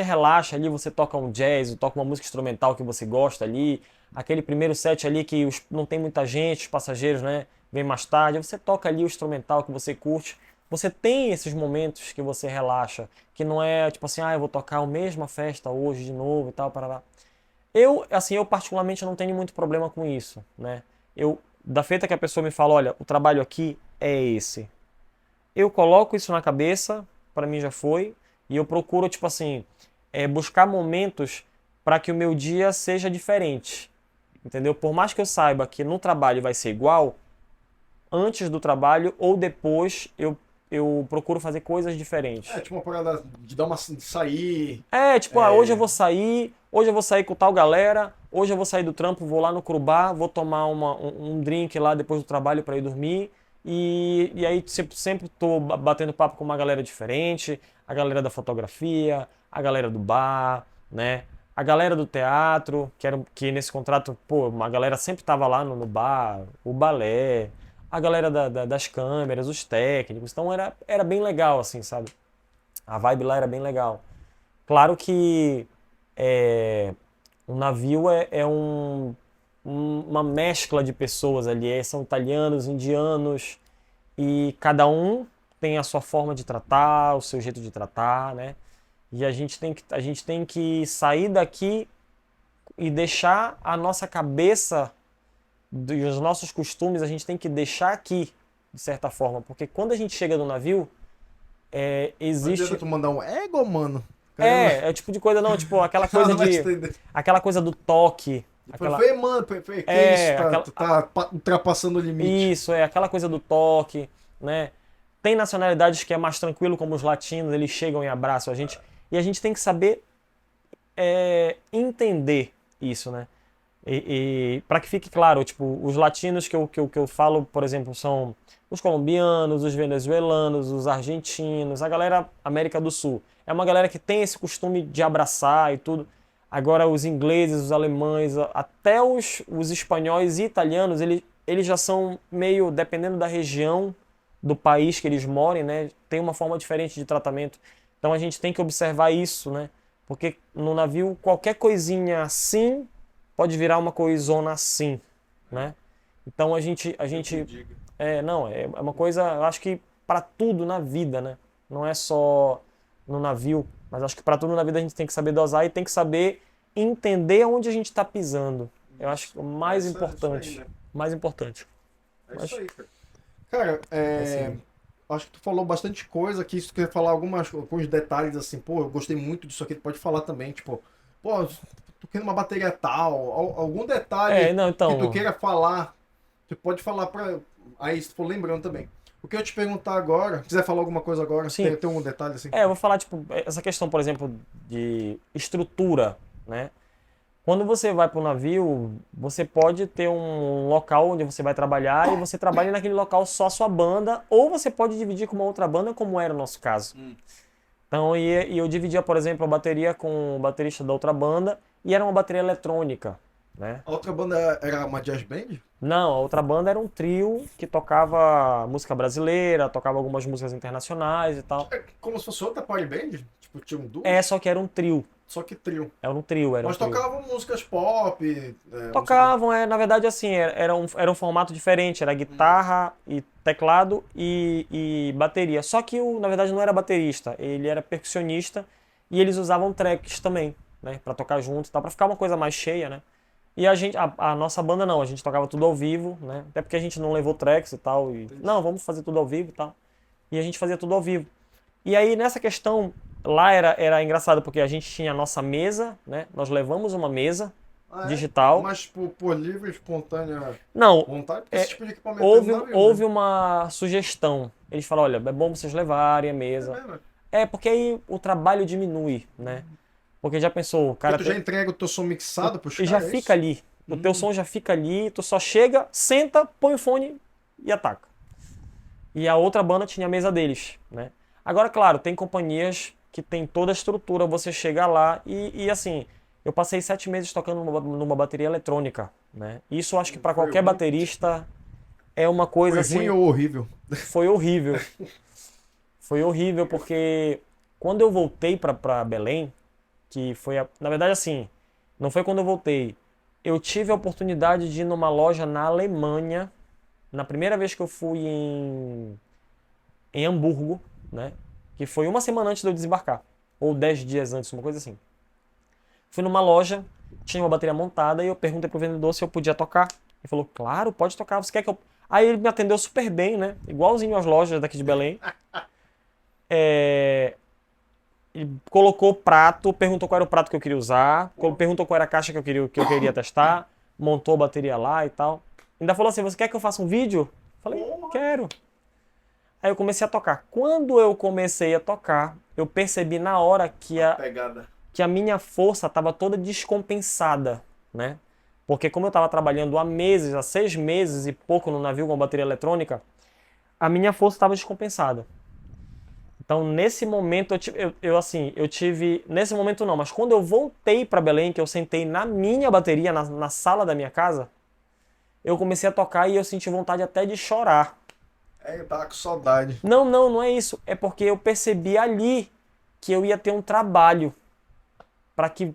relaxa ali, você toca um jazz, toca uma música instrumental que você gosta ali, aquele primeiro set ali que não tem muita gente, os passageiros, né, vem mais tarde, você toca ali o instrumental que você curte. Você tem esses momentos que você relaxa, que não é tipo assim, ah, eu vou tocar a mesma festa hoje de novo e tal, para eu particularmente não tenho muito problema com isso, né? Da feita que a pessoa me fala, olha, o trabalho aqui é esse. Eu coloco isso na cabeça, para mim já foi, e eu procuro, tipo assim, buscar momentos para que o meu dia seja diferente, entendeu? Por mais que eu saiba que no trabalho vai ser igual, antes do trabalho ou depois eu procuro fazer coisas É, diferentes. tipo uma parada de dar uma de sair. Tipo, hoje eu vou sair com tal galera, hoje eu vou sair do trampo, vou lá no Curubá, vou tomar um drink lá depois do trabalho para ir dormir. E aí sempre tô batendo papo com uma galera diferente, a galera da fotografia, a galera do bar, né? A galera do teatro, que nesse contrato, pô, uma galera sempre tava lá no bar, o balé, a galera das câmeras, os técnicos, então era bem legal, assim, sabe? A vibe lá era bem legal. Claro que é, o navio uma mescla de pessoas ali. São italianos, indianos, e cada um tem a sua forma de tratar, o seu jeito de tratar, né? E a gente tem que sair daqui e deixar a nossa cabeça e os nossos costumes, a gente tem que deixar aqui, de certa forma. Porque quando a gente chega no navio, Não adianta existe. tu mandar um ego, mano. O cara não, É o tipo de coisa, não, tipo, aquela o cara coisa não vai de. entender. Aquela coisa do toque. Depois Aquela. foi, mano, que isso? Aquela. Tu tá ultrapassando o limite. Isso, aquela coisa do toque, né? Tem nacionalidades que é mais tranquilo, como os latinos, eles chegam e abraçam a gente. E a gente tem que saber entender isso, né? E para que fique claro, tipo, os latinos que eu falo, por exemplo, são os colombianos, os venezuelanos, os argentinos, a galera América do Sul. É uma galera que tem esse costume de abraçar e tudo. Agora, os ingleses, os alemães, até os espanhóis e italianos, eles já são meio, dependendo da região do país que eles morem, né? Tem uma forma diferente de tratamento. Então a gente tem que observar isso, né? Porque no navio, qualquer coisinha assim pode virar uma coisona assim, né? Então não, é uma coisa, eu acho que para tudo na vida, né? Não é só no navio, mas acho que para tudo na vida a gente tem que saber dosar e tem que saber entender onde a gente está pisando. Eu acho que o mais Isso aí, importante, né? mais importante. É Mas isso aí, cara. Cara, assim, acho que tu falou bastante coisa aqui. Se tu quer falar alguns detalhes assim, pô, eu gostei muito disso aqui, tu pode falar também, tipo, pô, tu quer uma bateria tal, algum detalhe não, que tu então, queira falar, tu pode falar pra. Aí, se tu for lembrando também. O que eu te perguntar agora, quiser falar alguma coisa agora, sim, tem um detalhe assim? eu vou falar tipo essa questão, por exemplo, de estrutura, né? Quando você vai para o navio, você pode ter um local onde você vai trabalhar e você trabalha naquele local só a sua banda, ou você pode dividir com uma outra banda, como era o nosso caso. Então, e eu dividia, por exemplo, a bateria com o baterista da outra banda, e era uma bateria eletrônica. A outra banda era uma jazz band? Não, a outra banda era um trio que tocava música brasileira, tocava algumas músicas internacionais e tal. É como se fosse outra party band? Tipo, tinham É, duas? só que era um trio. Só que trio. Era um trio, era um Mas trio. tocavam músicas pop, música... Tocavam, na verdade, assim, era um formato diferente, era guitarra e teclado e bateria. Só que na verdade, não era baterista, ele era percussionista e eles usavam tracks também, né, pra tocar junto e tal, pra ficar uma coisa mais cheia, né. E a nossa banda não, a gente tocava tudo ao vivo, né, até porque a gente não levou tracks e tal, não, vamos fazer tudo ao vivo e tal. E a gente fazia tudo ao vivo. E aí, nessa questão, lá era engraçado, porque a gente tinha a nossa mesa, né, nós levamos uma mesa Ah, é? digital. Mas por livre, espontânea Não, vontade? Porque esse tipo de equipamento tem houve, no navio, houve né? uma sugestão. Eles falaram, olha, é bom vocês levarem a É mesa. mesmo? Porque aí o trabalho diminui, né? Porque já pensou, o Porque cara tu já entrega o teu som mixado pros e já caras, é fica isso? ali. O teu som já fica ali, tu só chega, senta, põe o fone e ataca. E a outra banda tinha a mesa deles, né? Agora, claro, tem companhias que tem toda a estrutura, você chega lá e assim, eu passei 7 meses tocando numa bateria eletrônica, né? Isso eu acho que para Foi qualquer ruim? baterista é uma coisa Foi ruim assim, ou horrível? foi horrível. Foi horrível porque quando eu voltei pra Belém, que foi na verdade assim, não foi quando eu voltei. Eu tive a oportunidade de ir numa loja na Alemanha, na primeira vez que eu fui em Hamburgo, né? Que foi uma semana antes de eu desembarcar, ou 10 dias antes, uma coisa assim. Fui numa loja, tinha uma bateria montada e eu perguntei pro vendedor se eu podia tocar. Ele falou, claro, pode tocar, você quer que eu... Aí ele me atendeu super bem, né? Igualzinho às lojas daqui de Belém. Ele colocou o prato, perguntou qual era o prato que eu queria usar, perguntou qual era a caixa que eu queria testar, montou a bateria lá e tal. Ainda falou assim, você quer que eu faça um vídeo? Falei, quero. Aí eu comecei a tocar. Quando eu comecei a tocar, eu percebi na hora Pegada. que a minha força estava toda descompensada, né? Porque como eu estava trabalhando há meses, há 6 meses e pouco no navio com bateria eletrônica, a minha força estava descompensada. Então, nesse momento, eu tive. Nesse momento não, mas quando eu voltei para Belém, que eu sentei na minha bateria, na sala da minha casa, eu comecei a tocar e eu senti vontade até de chorar. É, eu tava com saudade. Não, não, não é isso. É porque eu percebi ali que eu ia ter um trabalho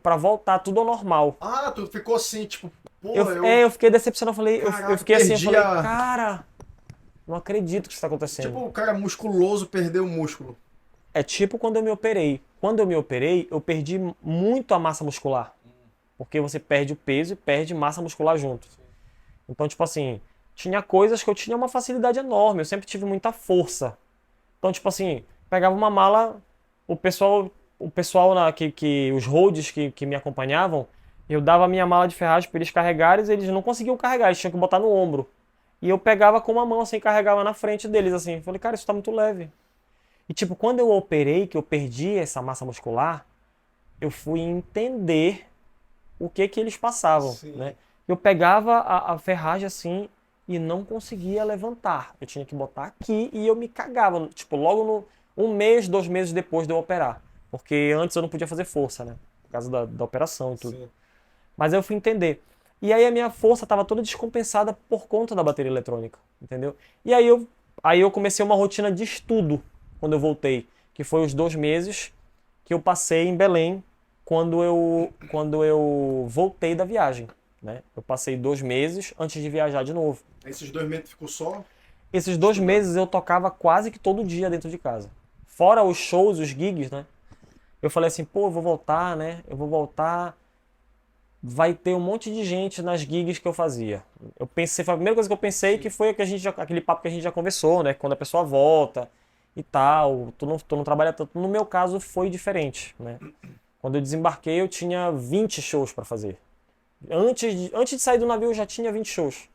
para voltar tudo ao normal. Ah, tu ficou assim, tipo, pô, Eu fiquei decepcionado. Eu Caraca, fiquei assim, eu perdi falei, a... cara, não acredito que isso está acontecendo. Tipo, o cara musculoso perdeu o músculo. É tipo quando eu me operei. Quando eu me operei, eu perdi muito a massa muscular. Porque você perde o peso e perde massa muscular junto. Então, tipo assim, tinha coisas que eu tinha uma facilidade enorme. Eu sempre tive muita força. Então, tipo assim, pegava uma mala, o pessoal os holds que me acompanhavam, eu dava a minha mala de ferragem para eles carregarem, eles não conseguiam carregar, eles tinham que botar no ombro. E eu pegava com uma mão assim, carregava na frente deles assim. Falei, cara, isso tá muito leve. E tipo, quando eu operei, que eu perdi essa massa muscular, eu fui entender o que eles passavam, Sim. né? Eu pegava a ferragem assim e não conseguia levantar. Eu tinha que botar aqui e eu me cagava, tipo, logo no 1 mês, 2 meses depois de eu operar. Porque antes eu não podia fazer força, né? Por causa da operação e tudo. Sim. Mas aí eu fui entender. E aí a minha força estava toda descompensada por conta da bateria eletrônica, entendeu? E aí eu comecei uma rotina de estudo quando eu voltei, que foi os 2 meses que eu passei em Belém quando eu voltei da viagem, né? Eu passei 2 meses antes de viajar de novo. Esses 2 meses ficou só Esses 2 meses estudando. eu tocava quase que todo dia dentro de casa. Fora os shows, os gigs, né? Eu falei assim, pô, eu vou voltar, né? Eu vou voltar. Vai ter um monte de gente nas gigs que eu fazia. Eu pensei, foi a primeira coisa que eu pensei que foi aquele papo que a gente já conversou, né? Quando a pessoa volta e tal, tu não trabalha tanto. No meu caso foi diferente, né? Quando eu desembarquei eu tinha 20 shows para fazer. Antes de sair do navio eu já tinha 20 shows.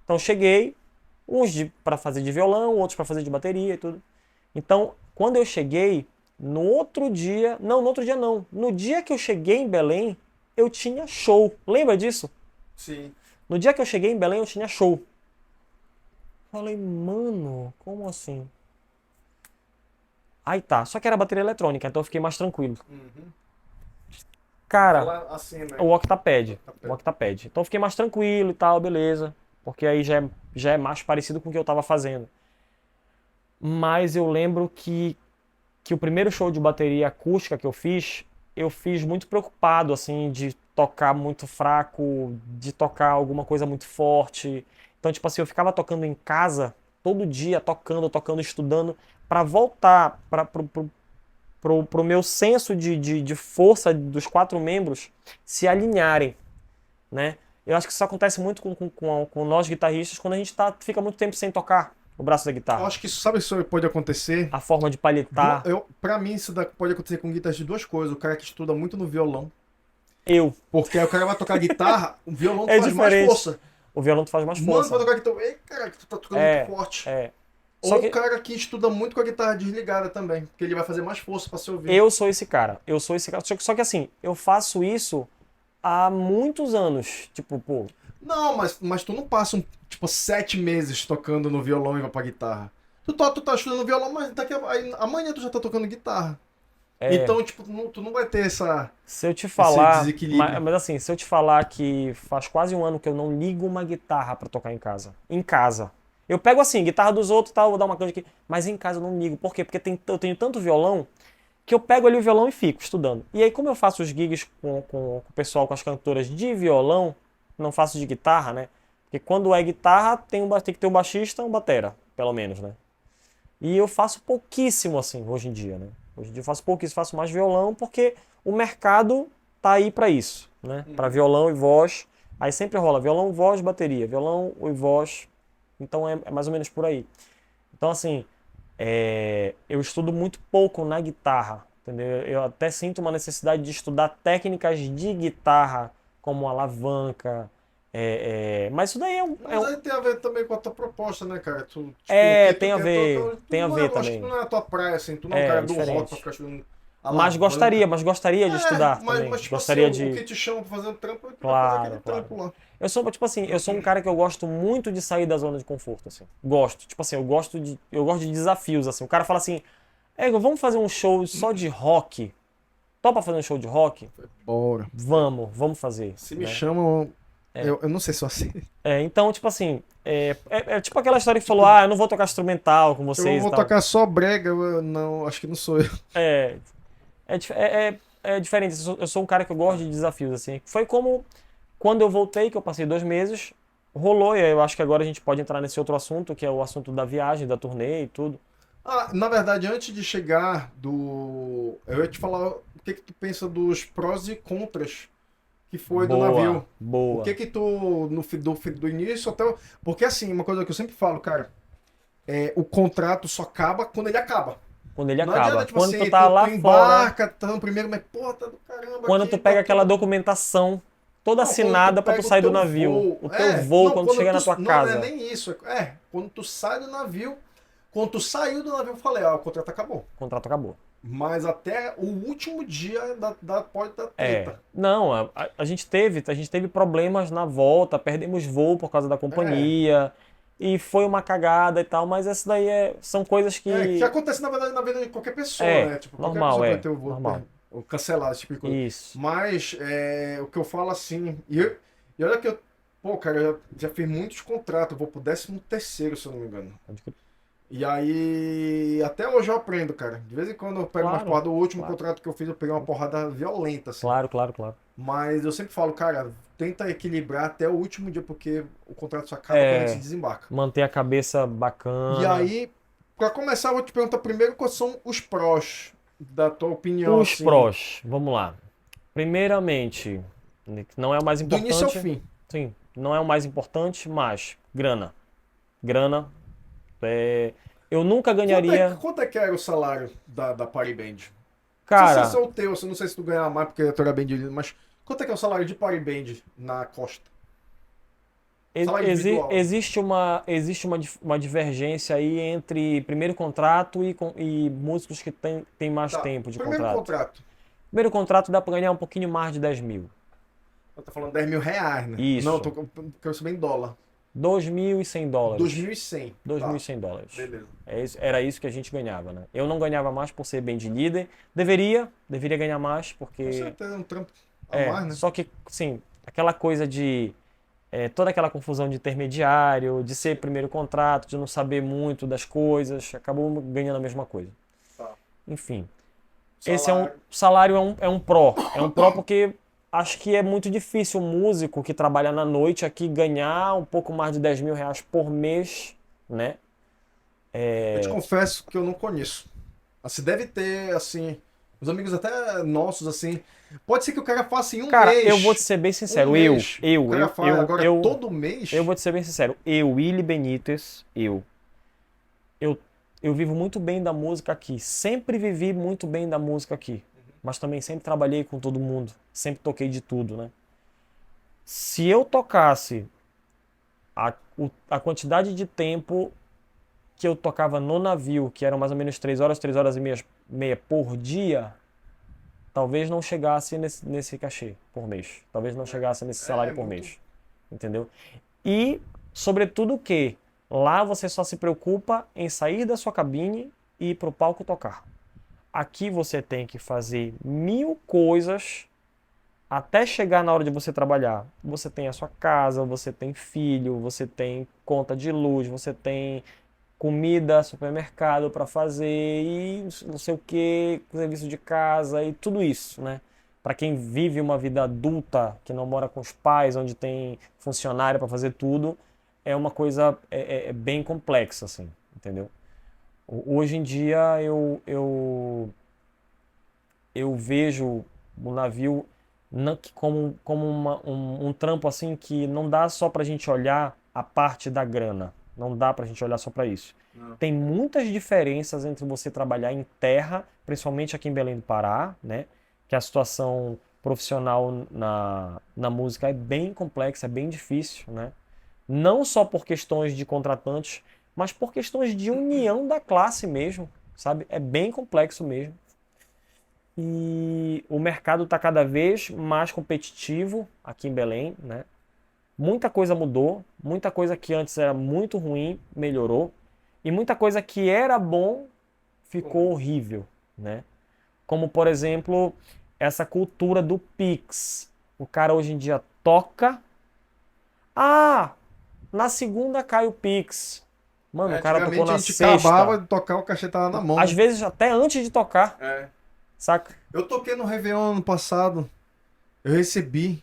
Então cheguei, uns para fazer de violão, outros para fazer de bateria e tudo. Então, quando eu cheguei, no outro dia, não, no outro dia não, no dia que eu cheguei em Belém, eu tinha show. Lembra disso? Sim. No dia que eu cheguei em Belém, eu tinha show. Falei, mano, como assim? Aí tá, só que era bateria eletrônica, então eu fiquei mais tranquilo. Uhum. Cara, Lá assim, né? o Octapad. O Octapad. Então eu fiquei mais tranquilo e tal, beleza. Porque aí já é mais parecido com o que eu tava fazendo. Mas eu lembro que o primeiro show de bateria acústica que eu fiz muito preocupado, assim, de tocar muito fraco, de tocar alguma coisa muito forte. Então, tipo assim, eu ficava tocando em casa, todo dia, tocando, estudando, pra voltar pro meu senso de força dos quatro membros se alinharem, né? Eu acho que isso acontece muito com nós guitarristas quando a gente fica muito tempo sem tocar o braço da Eu guitarra. acho que isso, sabe, isso pode acontecer. A forma de palhetar. Pra mim, pode acontecer com guitarras de duas coisas. O cara que estuda muito no violão. Eu. Porque aí o cara vai tocar guitarra, o violão É faz mais diferente. força. O violão tu faz mais Mano, vai força. tocar guitarra. Ei, cara, que tu tá tocando É, muito forte. é. Só Ou que o cara que estuda muito com a guitarra desligada também. Porque ele vai fazer mais força pra se ouvir. eu sou esse cara. Eu sou esse cara. Só que assim, eu faço isso há muitos anos. Tipo, pô, Não, mas tu não passa, tipo, 7 meses tocando no violão e vai pra guitarra. Tu tá estudando violão, mas amanhã tu já tá tocando guitarra. é. Então, tipo, tu não vai ter Se eu te esse falar. desequilíbrio. Mas assim, se eu te falar que faz quase um ano que eu não ligo uma guitarra pra tocar em casa. Em casa. Eu pego assim, guitarra dos outros e tal, vou dar uma coisa aqui. Mas em casa eu não ligo. Por quê? Porque eu tenho tanto violão que eu pego ali o violão e fico estudando. E aí, como eu faço os gigs com o pessoal, com as cantoras de violão, não faço de guitarra, né? Porque quando é guitarra, tem que ter um baixista, um batera, pelo menos, né? E eu faço pouquíssimo assim, hoje em dia, né? Hoje em dia eu faço pouquíssimo, faço mais violão, porque o mercado tá aí para isso, né? Para violão e voz. Aí sempre rola violão, voz, bateria. Violão e voz. Então é mais ou menos por aí. Então, assim, eu estudo muito pouco na guitarra, entendeu? Eu até sinto uma necessidade de estudar técnicas de guitarra, como alavanca. Mas isso daí Mas aí tem a ver também com a tua proposta, né, cara? Tipo, o que tu tem a quer ver, tocar. tem a Não é, ver eu acho que também. não é a tua praia, assim. Tu não é um cara do rock Diferente. pra ficar estudando Mas alavanca. gostaria de estudar também. Tipo assim, Gostaria o de. que te chama pra fazer um trampo, tu vai fazer aquele Claro, claro. trampo lá. Eu sou, tipo assim, eu sou um cara que eu gosto muito de sair da zona de conforto, assim. Gosto. Tipo assim, eu gosto de desafios, assim. O cara fala assim, Ego, vamos fazer um show só de rock? Topa fazer um show de rock? Bora. Vamos fazer. Se me Né? chamam, eu não sei se eu aceito. Então, tipo assim, é tipo aquela história que falou, eu não vou tocar instrumental com Eu vocês e vou tal. tocar só brega, não, acho que não sou eu. É, é diferente. Eu sou um cara que eu gosto de desafios, assim. Foi como quando eu voltei, que eu passei 2 meses, rolou, e eu acho que agora a gente pode entrar nesse outro assunto, que é o assunto da viagem, da turnê e tudo. Na verdade, antes de chegar do. Eu ia te falar o que tu pensa dos prós e contras que foi do Boa, navio. O boa. que tu, do início até. Porque assim, uma coisa que eu sempre falo, cara, o contrato só acaba quando ele acaba. Quando ele Não acaba. adianta, tipo Quando assim, tu tá lá tu fora, embarca, tá no primeiro, mas pô, tá do caramba quando aqui, tu pega tá aquela tudo. documentação toda Não, quando tu assinada pra tu pega o sair do teu navio. voo. O teu voo, Não, quando tu chega na tua não, casa. não é nem isso. Quando tu sai do navio, quando tu saiu do navio, eu falei, o contrato acabou. O contrato acabou. Mas até o último dia pode dar treta. Não, a gente teve problemas na volta, perdemos voo por causa da companhia, e foi uma cagada e tal, mas essa daí são coisas Que que. acontece, na verdade, na vida de qualquer pessoa, né? Tipo, qualquer Normal, pessoa pode ter o voo normal. ou cancelado, esse tipo de coisa. Isso. Mas o que eu falo assim, e olha que pô, cara, eu já fiz muitos contratos, eu vou pro 13º, se eu não me engano. E aí, até hoje eu aprendo, cara. De vez em quando eu pego umas Claro, porradas. O último claro. contrato que eu fiz, eu peguei uma porrada violenta, assim. Claro, claro, claro. Mas eu sempre falo, cara, tenta equilibrar até o último dia, porque o contrato só acaba quando a gente desembarca. Manter a cabeça bacana. E aí, pra começar, eu vou te perguntar primeiro quais são os prós da tua opinião, Os assim, prós, vamos lá. Primeiramente, não é o mais do início importante. ao fim. Sim, não é o mais importante, mas grana. Grana. Eu nunca ganharia. Quanto é que era o salário da Party Band? Cara, Não sei se é o teu, eu não sei se tu ganhava mais porque tu era bem de mas quanto é que é o salário de Party Band na costa? Salário individual. existe uma divergência aí entre primeiro contrato e músicos que têm mais Tá, tempo de primeiro contrato. Primeiro contrato dá pra ganhar um pouquinho mais de 10 mil. Eu tô falando 10 mil reais, né? Isso. Não, quero saber em dólar. $2.100. 2.100. $2.100. Beleza. Era isso que a gente ganhava, né? Eu não ganhava mais por ser band líder. Deveria ganhar mais, Com porque certeza, é um trampo. a mais, né? Só que, assim, aquela coisa de toda aquela confusão de intermediário, de ser primeiro contrato, de não saber muito das coisas, acabou ganhando a mesma coisa. Tá. Enfim, esse Salário. salário é um pró. É um pró porque acho que é muito difícil um músico que trabalha na noite aqui ganhar um pouco mais de 10 mil reais por mês, né? Eu te confesso que eu não conheço. Assim, deve ter, assim, os amigos até nossos, assim. Pode ser que o cara faça em um Cara, mês. eu vou te ser bem sincero, Um mês. O cara faz agora eu, todo mês. eu vou te ser bem sincero, Willy Benítez, eu, eu vivo muito bem da música aqui, sempre vivi muito bem da música aqui, mas também sempre trabalhei com todo mundo, sempre toquei de tudo, né? Se eu tocasse a quantidade de tempo que eu tocava no navio, que eram mais ou menos 3 horas e meia por dia, talvez não chegasse nesse cachê por mês. Talvez não chegasse nesse salário por mês. Entendeu? E, sobretudo, que lá você só se preocupa em sair da sua cabine e ir pro palco tocar. Aqui você tem que fazer 1000 coisas até chegar na hora de você trabalhar. Você tem a sua casa, você tem filho, você tem conta de luz, você tem comida, supermercado para fazer e não sei o que, serviço de casa e tudo isso, né? Para quem vive uma vida adulta, que não mora com os pais, onde tem funcionário para fazer tudo, é uma coisa bem complexa, assim, entendeu? Hoje em dia eu vejo o navio como um trampo assim que não dá só pra gente olhar a parte da grana. Não dá pra gente olhar só pra isso. Não. Tem muitas diferenças entre você trabalhar em terra, principalmente aqui em Belém do Pará, né? Que a situação profissional na música é bem complexa, é bem difícil, né? Não só por questões de contratantes, mas por questões de união da classe mesmo, sabe? É bem complexo mesmo. E o mercado está cada vez mais competitivo aqui em Belém, né? Muita coisa mudou, muita coisa que antes era muito ruim melhorou, e muita coisa que era bom ficou horrível, né? Como, por exemplo, essa cultura do Pix. O cara hoje em dia toca. Ah, na segunda cai o Pix. Mano, o cara tocou Antigamente a na gente acabava sexta. de tocar, o cachê tava na mão. Às Né? vezes até antes de tocar, É. saca? Eu toquei no Réveillon ano passado. Eu recebi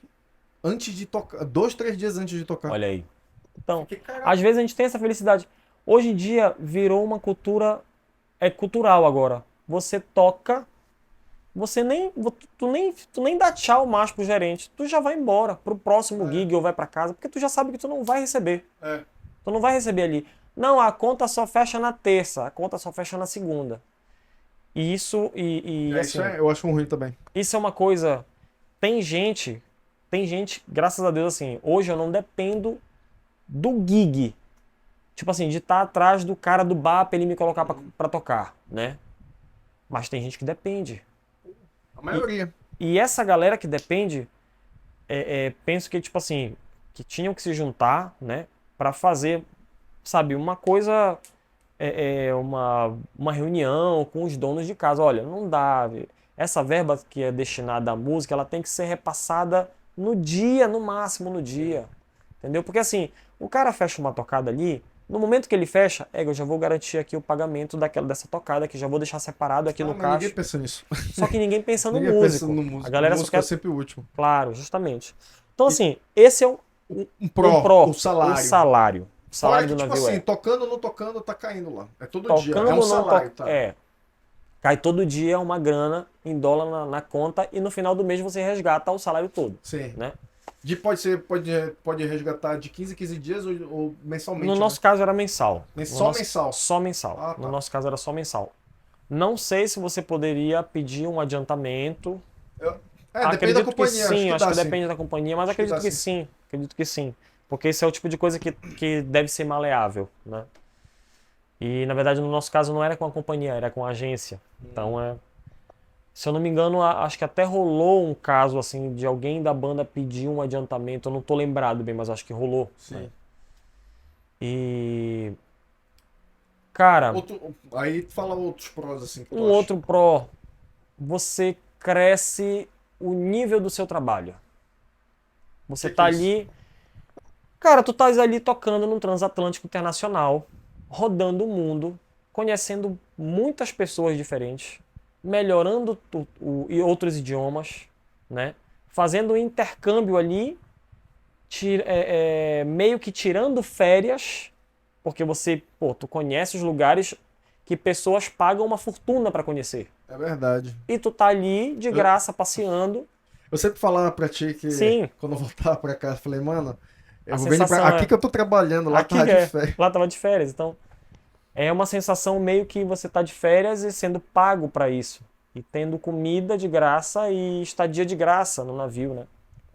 antes de tocar, 2, 3 dias antes de tocar. Olha aí. Então, Fiquei, caraca. às vezes a gente tem essa felicidade. Hoje em dia virou uma cultura, é cultural agora. Você toca, tu nem dá tchau mais pro gerente. Tu já vai embora pro próximo gig ou vai pra casa, porque tu já sabe que tu não vai receber. É. Tu não vai receber ali. Não, a conta só fecha na terça, a conta só fecha na segunda. E isso, Isso assim, eu acho ruim também. isso é uma coisa. Tem gente, graças a Deus, assim, hoje eu não dependo do gig. Tipo assim, de estar atrás do cara do bar pra ele me colocar pra tocar, né? Mas tem gente que depende. A maioria. E essa galera que depende, penso que, tipo assim, que tinham que se juntar, né? Pra fazer, sabe, uma coisa, uma reunião com os donos de casa. Olha, não dá. Essa verba que é destinada à música, ela tem que ser repassada no dia, no máximo no dia. Entendeu? Porque assim, o cara fecha uma tocada ali, no momento que ele fecha, eu já vou garantir aqui o pagamento dessa tocada, que já vou deixar separado aqui no Mas caixa. ninguém pensa nisso. Só que ninguém pensa no Ninguém músico. pensa no músico. A galera O só músico quer... é sempre o último. Claro, justamente. Então assim, esse é Um pró, o salário. O salário. O Fora salário que, do tipo navio assim, tocando ou não tocando, tá caindo lá. É todo dia. É tocando um ou não salário, toca. tá? Cai todo dia uma grana em dólar na conta e no final do mês você resgata o salário todo. Sim. Né? Pode resgatar de 15 em 15 dias ou mensalmente. No né? nosso caso era mensal. Só mensal. Só mensal. Ah, tá. No nosso caso era só mensal. Não sei se você poderia pedir um adiantamento. Depende da companhia. Sim, acho que sim. depende da companhia, mas Acho que acredito dá, que sim. sim. Acredito que sim. Porque esse é o tipo de coisa que deve ser maleável, né? E na verdade no nosso caso não era com a companhia, era com a agência. Então se eu não me engano, acho que até rolou um caso assim de alguém da banda pedir um adiantamento. Eu não tô lembrado bem, mas acho que rolou. Sim. Né? E cara, Aí fala outros prós assim. Que um tu acha. outro pró, você cresce o nível do seu trabalho. Você Que tá é isso? ali... Cara, tu estás ali tocando num transatlântico internacional, rodando o mundo, conhecendo muitas pessoas diferentes, melhorando e outros idiomas, né? Fazendo um intercâmbio ali, meio que tirando férias, porque você, pô, tu conhece os lugares que pessoas pagam uma fortuna para conhecer. É verdade. E tu tá ali de Eu, graça passeando. eu sempre falava pra ti que Sim, quando eu voltava pra cá, eu falei, mano, a eu vou vir pra... sensação Aqui é que eu tô trabalhando, lá aqui tá de é, férias. lá tava de férias, então é uma sensação meio que você tá de férias e sendo pago para isso. E tendo comida de graça e estadia de graça no navio, né?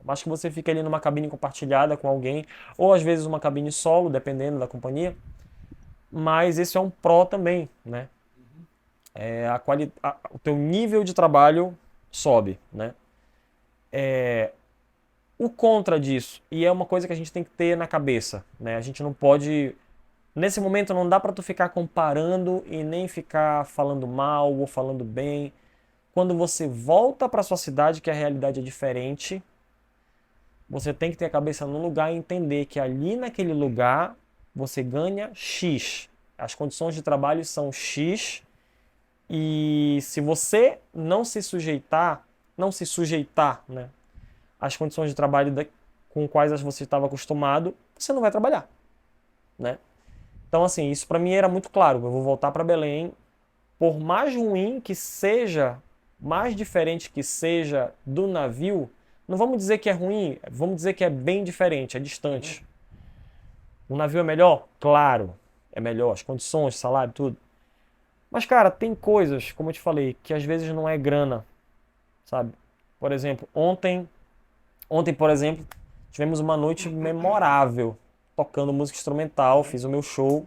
Acho que você fica ali numa cabine compartilhada com alguém, ou às vezes uma cabine solo, dependendo da companhia. Mas esse é um pró também, né? O teu nível de trabalho sobe, né? O contra disso, e é uma coisa que a gente tem que ter na cabeça, né? A gente não pode. Nesse momento não dá pra tu ficar comparando e nem ficar falando mal ou falando bem. Quando você volta pra sua cidade, que a realidade é diferente, você tem que ter a cabeça no lugar e entender que ali naquele lugar você ganha X. As condições de trabalho são X e se você não se sujeitar, né, às condições de trabalho com quais você estava acostumado, você não vai trabalhar, né? Então assim, isso para mim era muito claro. Eu vou voltar para Belém, por mais ruim que seja, mais diferente que seja do navio, não vamos dizer que é ruim, vamos dizer que é bem diferente, é distante. O navio é melhor? Claro, é melhor, as condições, salário, tudo. Mas, cara, tem coisas, como eu te falei, que às vezes não é grana, sabe? Por exemplo, ontem, por exemplo, tivemos uma noite memorável, tocando música instrumental, fiz o meu show.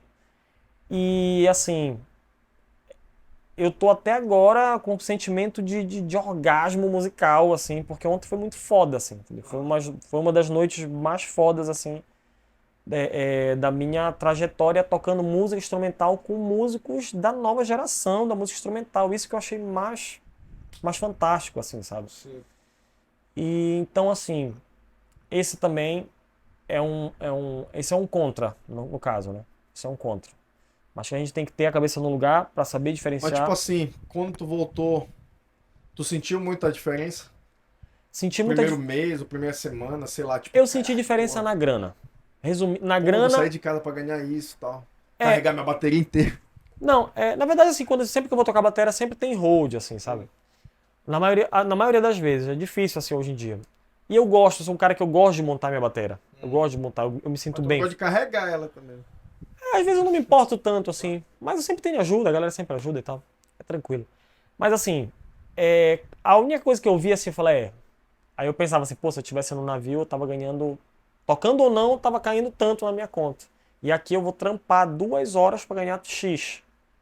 E, assim, eu tô até agora com um sentimento de orgasmo musical, assim, porque ontem foi muito foda, assim. Entendeu? Foi uma das noites mais fodas, assim, da minha trajetória tocando música instrumental com músicos da nova geração da música instrumental. Isso que eu achei mais fantástico, assim, sabe? Sim. E então, assim, esse também esse é um contra, no caso, né? Esse é um contra. Mas que a gente tem que ter a cabeça no lugar para saber Mas tipo diferenciar. assim, quando tu voltou, tu sentiu muita diferença? Senti muita, Primeiro mês, ou primeira semana, sei lá, tipo, eu senti cara, diferença porra, na grana. Na pô, vou sair grana, de casa pra ganhar isso e tal. é, Carregar minha bateria inteira. não, na verdade assim, sempre que eu vou tocar bateria, sempre tem hold, assim, sabe? Na maioria das vezes, é difícil assim hoje em dia. E eu gosto, sou um cara que eu gosto de montar minha bateria. Eu gosto de montar, eu me sinto Mas tu não bem. gosta de carregar ela também. Às vezes eu não me importo tanto assim, mas eu sempre tenho ajuda, a galera sempre ajuda e tal. É tranquilo. Mas assim, a única coisa que eu vi assim, eu falei, aí eu pensava assim, pô, se eu estivesse no navio, eu tava ganhando, tocando ou não, tava caindo tanto na minha conta. E aqui eu vou trampar 2 horas pra ganhar X,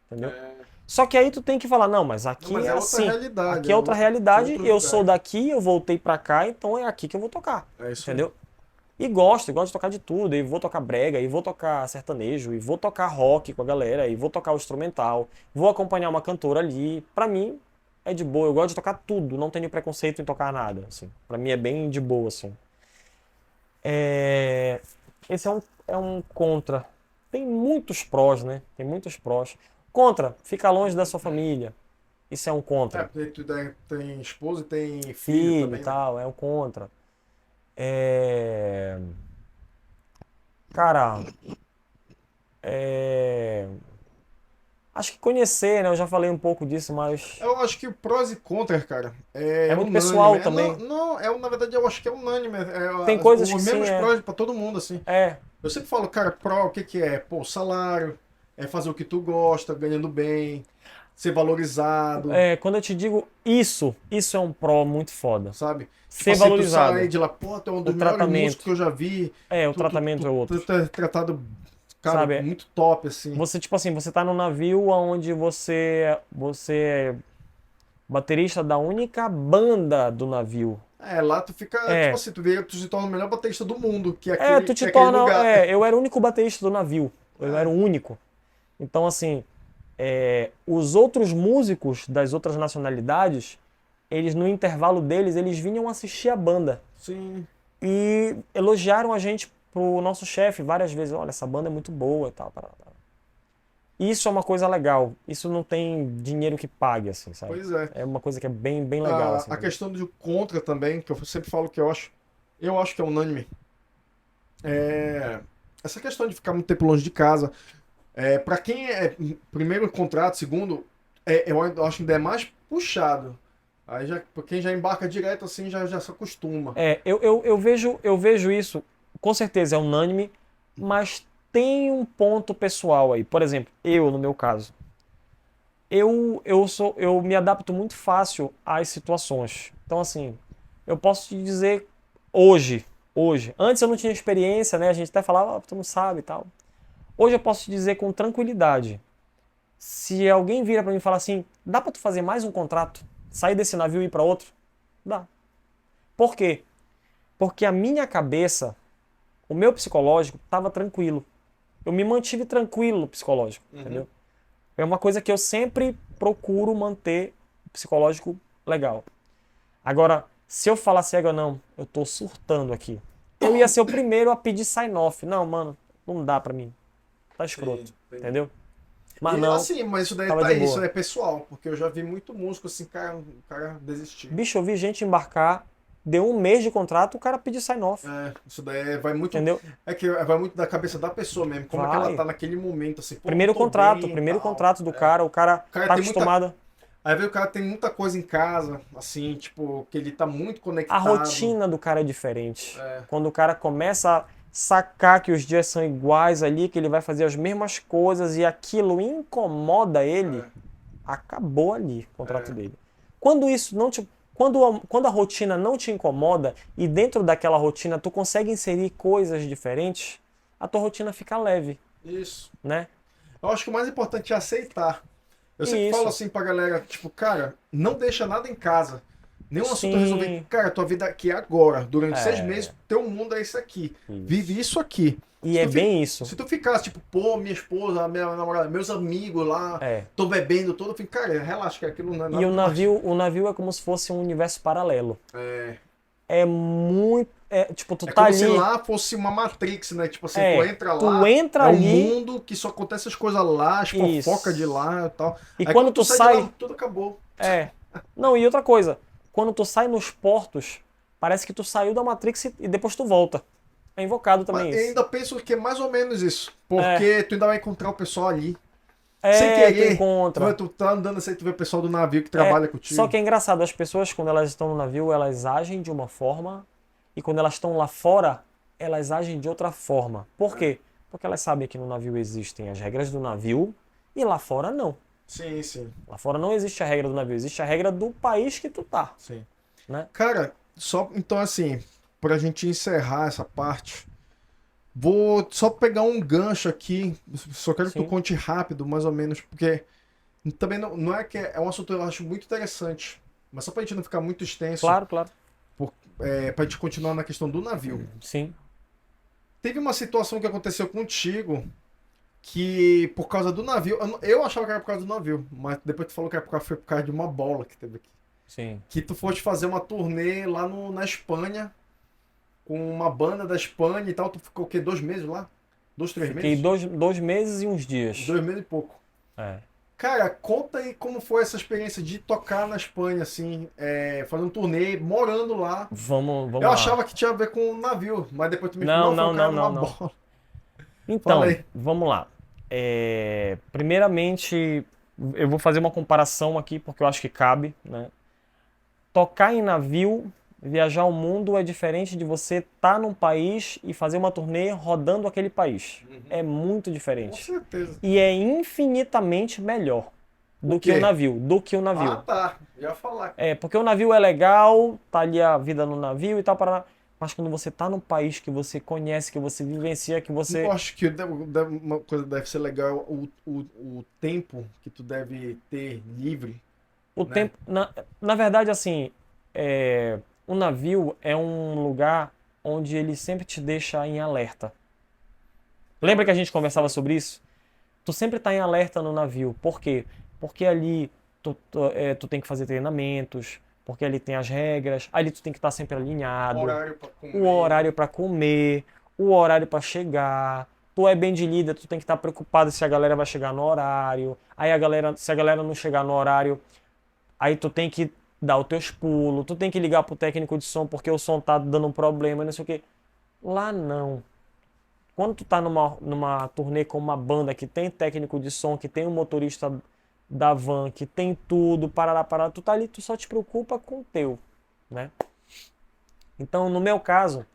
entendeu? É. Só que aí tu tem que falar, não, mas Não, aqui mas é é outra assim. realidade, Aqui é é outra outro, realidade, outro eu sou lugar. daqui, eu voltei pra cá, então é aqui que eu vou tocar. É isso aí. Entendeu? E gosto de tocar de tudo, e vou tocar brega, e vou tocar sertanejo, e vou tocar rock com a galera, e vou tocar o instrumental, vou acompanhar uma cantora ali. Pra mim é de boa, eu gosto de tocar tudo, não tenho preconceito em tocar nada, assim. Pra mim é bem de boa, assim. É... Esse é um contra. Tem muitos prós, né? Tem muitos prós. Contra, fica longe da sua família. Isso é um É, contra. porque tu tem esposa e tem filho Filho e também, né? tal, é um contra. É... Cara, é... acho que conhecer, né? Eu já falei um pouco disso, mas Eu acho que prós e contras, cara, é é muito unânime. pessoal Não, também. não, na verdade eu acho que é unânime. Tem coisas que Os sim, mesmos prós pra todo mundo, assim. é. Eu sempre falo, cara, pró, o que que é? Pô, salário, é fazer o que tu gosta, ganhando bem, ser valorizado, Quando eu te digo isso é um pró muito foda. sabe? Tipo Ser assim, tu sai valorizado. de lá, pô, tu é um O dos melhores músicos tratamento. que eu já vi, O tratamento é outro. tu é tratado, cara, Sabe? muito top, assim. Você, tipo assim, você tá num navio onde você é baterista da única banda do navio. É, lá tu fica, tipo É, assim, tu se torna o melhor baterista do mundo, que é aquele, tu que te é aquele torna. lugar. Eu era o único baterista do navio. Eu era É, o único. Então, assim, os outros músicos das outras nacionalidades, eles no intervalo deles, eles vinham assistir a banda. Sim. E elogiaram a gente pro nosso chefe várias vezes. Olha, essa banda é muito boa e tal. Isso é uma coisa legal. Isso não tem dinheiro que pague, assim, sabe? Pois é. É uma coisa que é bem, bem legal, assim. A questão do contra também, que eu sempre falo que eu acho que é unânime. Essa questão de ficar muito tempo longe de casa. Para quem é primeiro contrato, segundo, eu acho que ainda é mais puxado. Aí já, pra quem já embarca direto assim, já se acostuma. Eu vejo isso, com certeza é unânime, mas tem um ponto pessoal aí. Por exemplo, no meu caso, eu me adapto muito fácil às situações. Então, assim, eu posso te dizer hoje, antes eu não tinha experiência, né? A gente até falava, tu não sabe e tal. Hoje eu posso te dizer com tranquilidade. Se alguém vira pra mim e fala assim, dá pra tu fazer mais um contrato? Sair desse navio e ir pra outro? Dá. Por quê? Porque a minha cabeça, o meu psicológico, estava tranquilo. Eu me mantive tranquilo psicológico, entendeu? É uma coisa que eu sempre procuro manter o psicológico legal. Agora, se eu falasse, não, eu tô surtando aqui. Eu ia ser o primeiro a pedir sign-off. Não, mano, não dá pra mim. Tá escroto, Sim. entendeu? Mas E não, assim, mas isso daí tava tá de aí, isso boa. é pessoal, porque eu já vi muito músico assim, o cara desistir. Bicho, eu vi gente embarcar, deu um mês de contrato, o cara pedir sign-off, Isso daí vai muito. entendeu? É que vai muito da cabeça da pessoa mesmo, como é que ela Vai. tá naquele momento, assim, pô, não Primeiro tô contrato, bem e primeiro tal. contrato do cara, o cara O cara tá tem muita. acostumado. Aí vê o cara tem muita coisa em casa, assim, tipo, que ele tá muito A conectado. rotina do cara é diferente. É. Quando o cara começa a sacar que os dias são iguais ali, que ele vai fazer as mesmas coisas e aquilo incomoda ele, acabou ali o contrato dele. Quando isso não te, quando a rotina não te incomoda e dentro daquela rotina tu consegue inserir coisas diferentes, a tua rotina fica leve, Isso. né? Eu acho que o mais importante é aceitar. Eu sempre falo Isso. assim pra galera, tipo, cara, não deixa nada em casa. Nenhum assunto a resolver. Sim. Cara, tua vida aqui é agora. Durante 6 meses, É, teu mundo é isso aqui. Vive isso. isso aqui. E é bem isso. Se tu ficasse, tipo, pô, minha esposa, minha namorada, meus amigos lá, É. tô bebendo todo, eu fico, cara, relaxa, que aquilo não é E nada demais. o navio é como se fosse um universo paralelo. É, É muito. Tipo, tu é tá como se ali. lá fosse uma Matrix, né? Tipo assim, tu entra Tu lá, entra é um ali. mundo que só acontece as coisas lá, as fofocas de Isso. lá e tal. E Aí quando quando tu tu sai de sai. lá, tudo acabou. É. Não, e outra coisa. Quando tu sai nos portos, parece que tu saiu da Matrix e depois tu volta. É invocado Mas também eu isso. ainda penso que é mais ou menos isso. Porque tu ainda vai encontrar o pessoal ali. Sem Tu querer, encontra. tu tá andando assim, tu vê o pessoal do navio que É. trabalha Só contigo. que é engraçado, as pessoas, quando elas estão no navio, elas agem de uma forma. E quando elas estão lá fora, elas agem de outra forma. Por quê? Porque elas sabem que no navio existem as regras do navio e lá fora não. Sim, sim, Lá fora não existe a regra do navio, existe a regra do país que tu tá, sim. né? Cara, só então assim, pra gente encerrar essa parte, vou só pegar um gancho aqui. Só quero que tu Sim. conte rápido, mais ou menos, porque também não é que é um assunto que eu acho muito interessante, mas só pra gente não ficar muito extenso, Claro, claro. pra gente continuar na questão do navio. Sim. Teve uma situação que aconteceu contigo que por causa do navio, eu achava que era por causa do navio, mas depois tu falou que era foi por causa de uma bola que teve aqui. Sim. Que tu foste fazer uma turnê lá na Espanha, com uma banda da Espanha e tal, tu ficou o quê? 2 meses lá? 3 meses? Fiquei 2 meses e uns dias. 2 meses e pouco. É. Cara, conta aí como foi essa experiência de tocar na Espanha, assim, fazendo turnê, morando lá. Vamos Eu lá. achava que tinha a ver com o navio, mas depois tu me Não, falou, não, foi o não, cara não, numa não, não. bola. Fala Então, aí. vamos lá. Primeiramente, eu vou fazer uma comparação aqui porque eu acho que cabe, né? Tocar em navio, viajar o mundo é diferente de você estar num país e fazer uma turnê rodando aquele país. É muito Com diferente. certeza. E é infinitamente melhor do O que o quê? navio, Ah, tá. Já ia falar. Porque o navio é legal, tá ali a vida no navio e tal, mas quando você tá num país que você conhece, que você vivencia, que Eu você... acho que uma coisa que deve ser legal é o tempo que tu deve ter livre, O né? tempo... Na verdade, assim, o navio é um lugar onde ele sempre te deixa em alerta. Lembra que a gente conversava sobre isso? Tu sempre tá em alerta no navio. Por quê? Porque ali tu tem que fazer treinamentos, porque ali tem as regras, ali tu tem que estar sempre alinhado, Horário pra comer. o horário para comer, o horário para chegar. Tu é bem de líder, tu tem que estar preocupado se a galera vai chegar no horário. Aí se a galera não chegar no horário, aí tu tem que dar os teus pulos, tu tem que ligar pro técnico de som porque o som tá dando um problema, não sei o quê. Lá não. Quando tu tá numa turnê com uma banda que tem técnico de som, que tem um motorista da van, que tem tudo, parará, tu tá ali, tu só te preocupa com o teu, né? Então, no meu caso,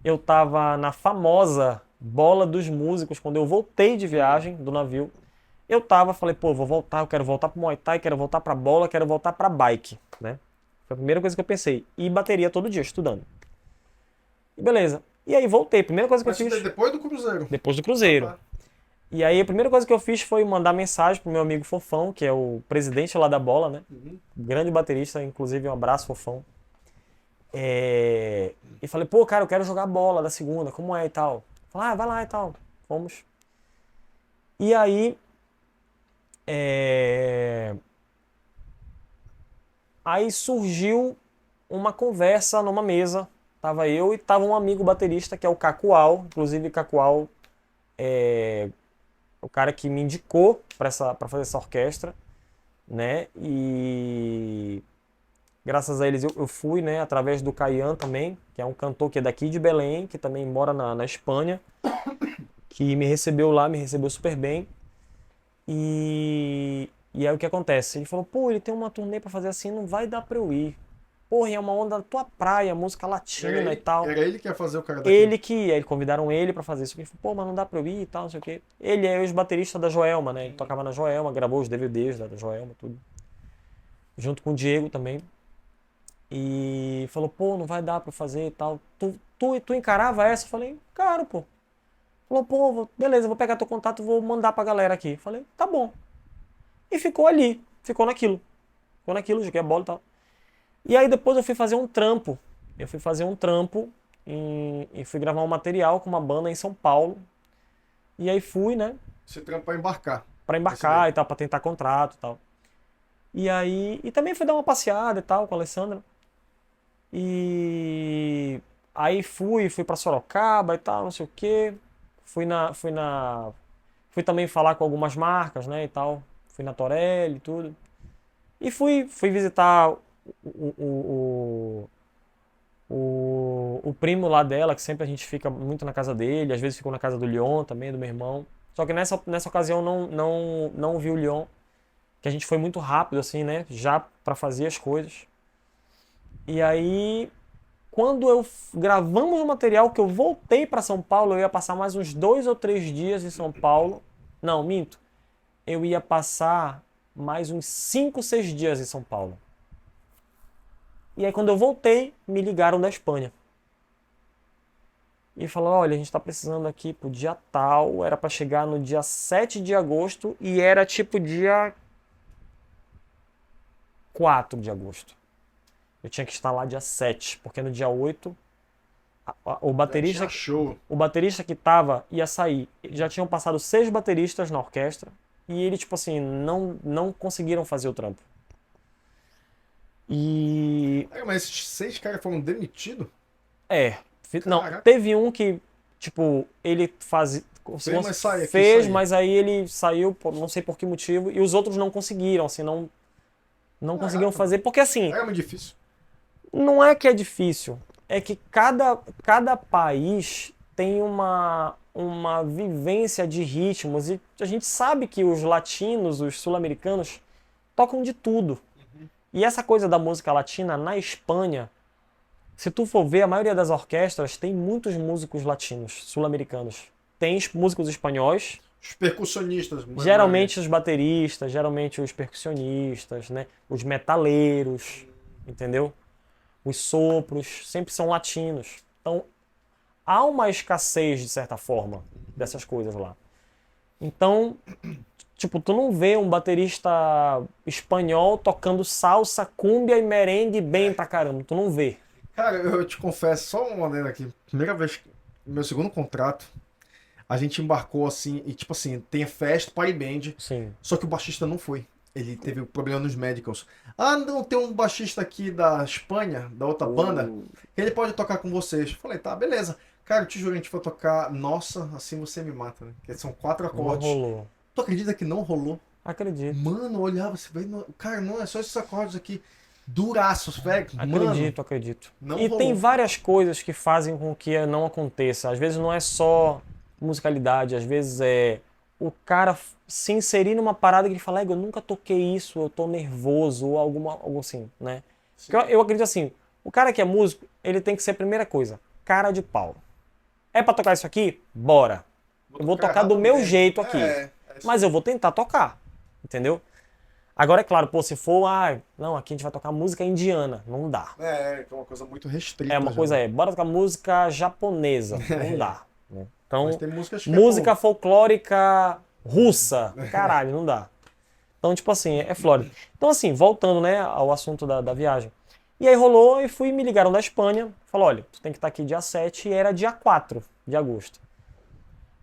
eu tava na famosa bola dos músicos, quando eu voltei de viagem do navio, falei, pô, vou voltar, eu quero voltar pro Muay Thai, quero voltar pra bola, quero voltar pra bike, né? Foi a primeira coisa que eu pensei. E bateria todo dia, estudando. E beleza. E aí voltei, primeira coisa que eu fiz... Depois do Cruzeiro. Depois do Cruzeiro. Ah, tá. E aí a primeira coisa que eu fiz foi mandar mensagem pro meu amigo Fofão, que é o presidente lá da bola, né? Grande baterista, inclusive um abraço, Fofão. E falei, pô, cara, eu quero jogar bola da segunda, como é e tal? Falei, vai lá e tal. Fomos. E aí... Aí surgiu uma conversa numa mesa. Tava eu e tava um amigo baterista, que é o Cacual. Inclusive, Cacual é o cara que me indicou para fazer essa orquestra, né? E graças a eles eu fui, né? Através do Caian também, que é um cantor que é daqui de Belém, que também mora na Espanha, que me recebeu lá, me recebeu super bem. E aí o que acontece? Ele falou, pô, ele tem uma turnê pra fazer assim, não vai dar pra eu ir. Porra, é uma onda da tua praia, música latina e tal. Era ele que ia fazer o cara daqui? Ele que ia, convidaram ele pra fazer isso. Ele falou, pô, mas não dá pra eu ir e tal, não sei o quê. Ele é ex-baterista da Joelma, né? Ele tocava na Joelma, gravou os DVDs da Joelma, tudo. Junto com o Diego também. E falou, pô, não vai dar pra eu fazer e tal. Tu encarava essa? Eu falei, caro, pô. Falou, pô, beleza, vou pegar teu contato e vou mandar pra galera aqui. Falei, tá bom. E ficou ali, ficou naquilo, joguei a bola e tal. E aí depois eu fui fazer um trampo. E fui gravar um material com uma banda em São Paulo. E aí fui, né? Esse trampo pra embarcar. Pra embarcar e tal, pra tentar contrato e tal. E aí, e também fui dar uma passeada e tal com a Alessandra. E aí fui pra Sorocaba e tal, não sei o quê. Fui também falar com algumas marcas, né, e tal. Fui na Torelli e tudo. E fui visitar o primo lá dela, que sempre a gente fica muito na casa dele, às vezes ficou na casa do Leon também, do meu irmão. Só que nessa ocasião não vi o Leon, que a gente foi muito rápido, assim, né, já pra fazer as coisas. E aí, quando gravamos o material, que eu voltei pra São Paulo, eu ia passar mais uns 2 ou 3 dias em São Paulo. Não, minto. Eu ia passar mais uns 5, 6 dias em São Paulo. E aí quando eu voltei, me ligaram da Espanha. E falaram, olha, a gente tá precisando aqui pro dia tal, era pra chegar no dia 7 de agosto e era tipo dia 4 de agosto. Eu tinha que estar lá dia 7, porque no dia 8 o baterista que tava ia sair. Já tinham passado 6 bateristas na orquestra e ele, tipo assim, não conseguiram fazer o trampo. E... Mas esses 6 caras foram demitidos? Não, teve um que, tipo, ele fez, mas aí ele saiu, não sei por que motivo, e os outros não conseguiram, assim, não conseguiram fazer, porque assim... É muito difícil. Não é que é difícil, é que cada país tem uma vivência de ritmos, e a gente sabe que os latinos, os sul-americanos, tocam de tudo. E essa coisa da música latina, na Espanha, se tu for ver, a maioria das orquestras tem muitos músicos latinos, sul-americanos. Tem músicos espanhóis. Os percussionistas. Geralmente os bateristas, geralmente os percussionistas, né? Os metaleiros, entendeu? Os sopros, sempre são latinos. Então, há uma escassez, de certa forma, dessas coisas lá. Então... Tipo, tu não vê um baterista espanhol tocando salsa, cúmbia e merengue bem pra caramba. Tu não vê. Cara, eu te confesso, só uma adendo aqui. Primeira vez, no meu segundo contrato, a gente embarcou assim, e tipo assim, tem festa, party band. Sim. Só que o baixista não foi. Ele teve um problema nos medicals. Ah, não, tem um baixista aqui da Espanha, da outra banda, que ele pode tocar com vocês. Falei, tá, beleza. Cara, eu te juro, a gente foi tocar Nossa, Assim Você Me Mata, né? Que são 4 Não acordes. rolou. Tu acredita que não rolou? Acredito. Mano, eu olhava assim, velho, cara, não, é só esses acordes aqui, duraços, velho. Mano, Acredito. não E tem rolou. várias coisas que fazem com que não aconteça. Às vezes não é só musicalidade, às vezes é o cara se inserir numa parada que ele fala, eu nunca toquei isso, eu tô nervoso, ou algo assim, né? Porque eu acredito assim, o cara que é músico, ele tem que ser a primeira coisa, cara de pau. É pra tocar isso aqui? Bora. Eu vou tocar do meu jeito aqui. Mas eu vou tentar tocar, entendeu? Agora é claro, pô, se for, não, aqui a gente vai tocar música indiana, não dá. É uma coisa muito restrita. É uma coisa, bora tocar música japonesa, não dá. Né? Então, Mas tem músicas que música folclórica russa, caralho, não dá. Então, tipo assim, é Flórida. Então, assim, voltando, né, ao assunto da viagem. E aí rolou e me ligaram da Espanha, falou, olha, tu tem que estar aqui dia 7 e era dia 4 de agosto.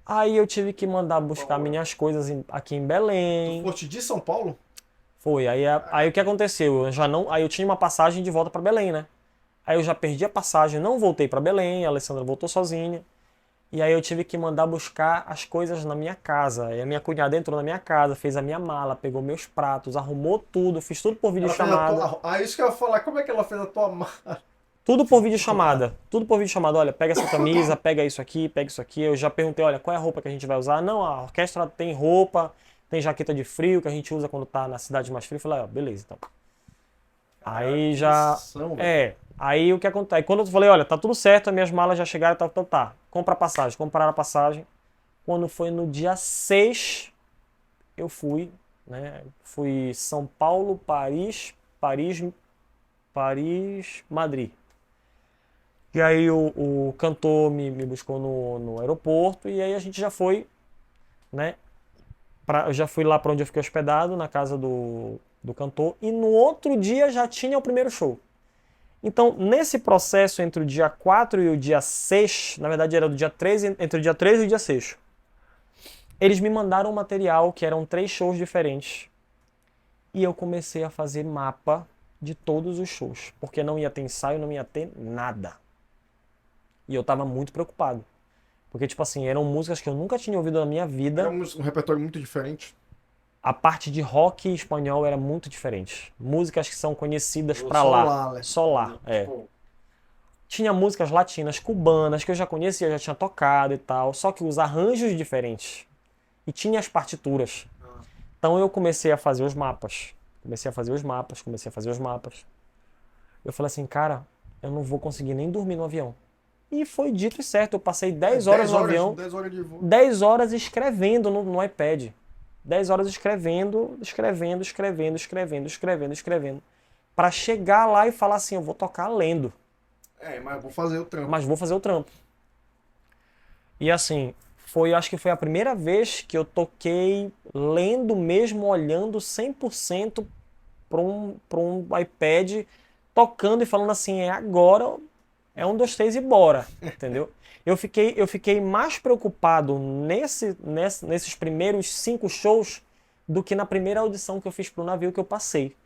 Aí eu tive que mandar buscar minhas coisas aqui em Belém. Tu foste de São Paulo? Foi, aí o que aconteceu? Aí eu tinha uma passagem de volta para Belém, né? Aí eu já perdi a passagem, não voltei para Belém, a Alessandra voltou sozinha. E aí eu tive que mandar buscar as coisas na minha casa. Aí a minha cunhada entrou na minha casa, fez a minha mala, pegou meus pratos, arrumou tudo, fiz tudo por videochamada. Isso que eu ia falar, como é que ela fez a tua mala? Tudo por videochamada. Tudo por videochamada. Olha, pega essa camisa, pega isso aqui, pega isso aqui. Eu já perguntei, olha, qual é a roupa que a gente vai usar? Não, a orquestra tem roupa, tem jaqueta de frio que a gente usa quando tá na cidade mais fria. Eu falei, beleza, então. Aí já. Aí o que acontece? Aí quando eu falei, olha, tá tudo certo, as minhas malas já chegaram, tá. Compra a passagem. Compraram a passagem. Quando foi no dia 6, eu fui, né? Fui São Paulo, Paris, Madrid. E aí o cantor me buscou no aeroporto e aí a gente já foi, né? Eu já fui lá para onde eu fiquei hospedado, na casa do cantor, e no outro dia já tinha o primeiro show. Então, nesse processo entre o dia 4 e o dia 6, na verdade era do dia 3, entre o dia 3 e o dia 6, eles me mandaram um material que eram 3 shows diferentes. E eu comecei a fazer mapa de todos os shows, porque não ia ter ensaio, não ia ter nada. E eu tava muito preocupado. Porque, tipo assim, eram músicas que eu nunca tinha ouvido na minha vida. Era um repertório muito diferente. A parte de rock espanhol era muito diferente. Músicas que são conhecidas pra lá. Né? Só lá, Tinha músicas latinas, cubanas, que eu já conhecia, já tinha tocado e tal. Só que os arranjos diferentes. E tinha as partituras. Então eu comecei a fazer os mapas. Comecei a fazer os mapas. Eu falei assim, cara, eu não vou conseguir nem dormir no avião. E foi dito e certo, eu passei 10 horas no avião, 10 horas de voo. 10 horas escrevendo no iPad. 10 horas escrevendo. Pra chegar lá e falar assim, eu vou tocar lendo. Mas vou fazer o trampo. E assim, acho que foi a primeira vez que eu toquei lendo mesmo, olhando 100% para um iPad, tocando e falando assim, agora, 1, 2, 3 e bora, entendeu? Eu fiquei mais preocupado nesses primeiros 5 shows do que na primeira audição que eu fiz pro navio que eu passei.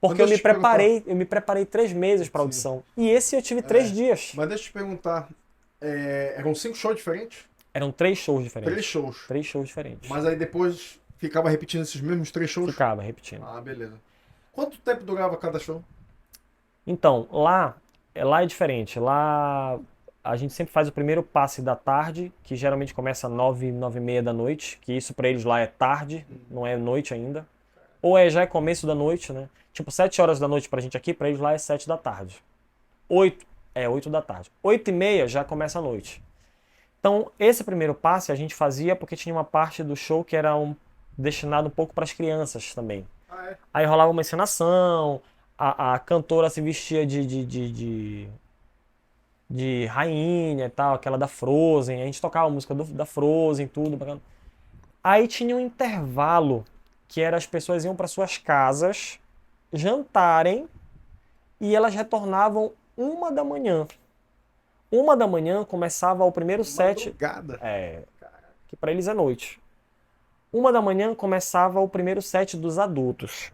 Porque eu me preparei 3 meses para audição. E esse eu tive 3 dias. Mas deixa eu te perguntar, eram 5 shows diferentes? Eram 3 shows diferentes. 3 shows. 3 shows diferentes. Mas aí depois ficava repetindo esses mesmos 3 shows? Ficava repetindo. Ah, beleza. Quanto tempo durava cada show? Então, lá é diferente. Lá a gente sempre faz o primeiro passe da tarde, que geralmente começa às 9, 9h30 da noite, que isso pra eles lá é tarde, não é noite ainda. Ou já é começo da noite, né? Tipo, 7 horas da noite pra gente aqui, pra eles lá é 7 da tarde. 8 da tarde. 8h30 já começa a noite. Então, esse primeiro passe a gente fazia porque tinha uma parte do show que era destinado um pouco para as crianças também. Aí rolava uma encenação, a cantora se vestia de rainha e tal, aquela da Frozen, a gente tocava a música da Frozen, tudo bacana. Aí tinha um intervalo que era as pessoas iam para suas casas, jantarem e elas retornavam 1h. 1h começava o primeiro set. Madrugada. Que para eles é noite. 1 da manhã começava o primeiro set dos adultos.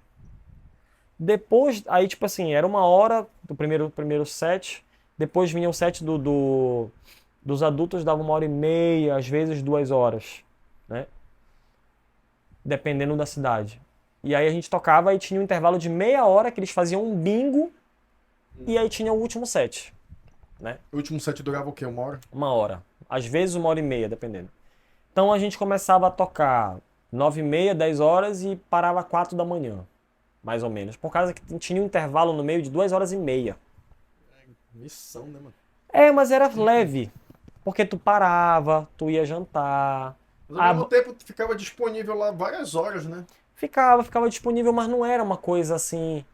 Depois, aí tipo assim, era 1 hora do primeiro set. Depois vinha o set dos adultos, dava 1 hora e meia, às vezes 2 horas, né? Dependendo da cidade. E aí a gente tocava e tinha um intervalo de meia hora que eles faziam um bingo e aí tinha o último set, né? O último set durava o quê? 1 hora? 1 hora. Às vezes 1 hora e meia, dependendo. Então a gente começava a tocar 9h30, 10 horas e parava 4 da manhã, mais ou menos. Por causa que tinha um intervalo no meio de 2 horas e meia. Missão, né, mano? Mas era leve. Porque tu parava, tu ia jantar. Mas ao mesmo tempo ficava disponível lá várias horas, né? Ficava disponível, mas não era uma coisa assim.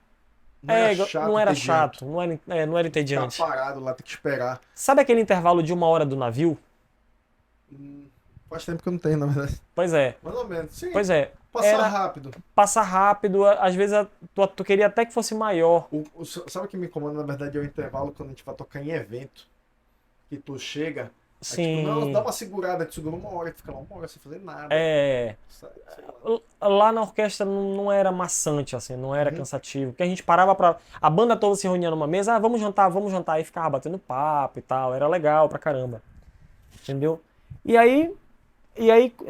Não era chato, Não era entediante. chato, não era Ficar entediante. parado lá, ter que esperar. Sabe aquele intervalo de 1 hora do navio? Hum, Faz tempo que eu não tenho, na verdade. Pois é, Mais ou menos. Sim, pois é. passar Era rápido. passar rápido, às vezes tu queria até que fosse maior. Sabe o que me incomoda, na verdade, é o intervalo quando a gente vai tocar em evento. Que tu chega, aí tipo, não, dá Sim, uma segurada, tu segura 1 hora, tu fica lá 1 hora sem fazer nada. é. Sei lá. Lá na orquestra não era maçante, assim, não era Uhum. cansativo. Porque a gente parava pra. A banda toda se reunia numa mesa, vamos jantar, vamos jantar. Aí ficava batendo papo e tal. Era legal pra caramba. Entendeu? E aí,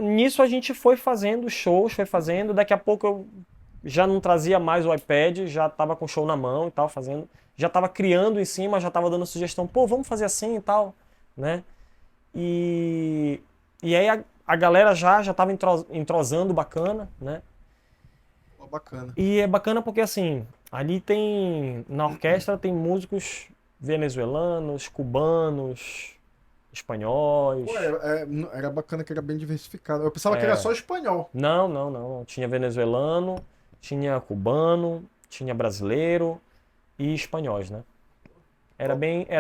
nisso a gente foi fazendo shows, foi fazendo. Daqui a pouco eu já não trazia mais o iPad, já tava com o show na mão e tal, fazendo. Já tava criando em cima, já tava dando sugestão, pô, vamos fazer assim e tal, né? E, e aí a galera já tava entrosando bacana, né? Pô, bacana. E é bacana porque assim, ali na orquestra tem músicos venezuelanos, cubanos, espanhóis. Pô, era bacana que era bem diversificado. Eu pensava que era É, só espanhol. não. Tinha venezuelano, tinha cubano, tinha brasileiro e espanhóis, né? Top. Era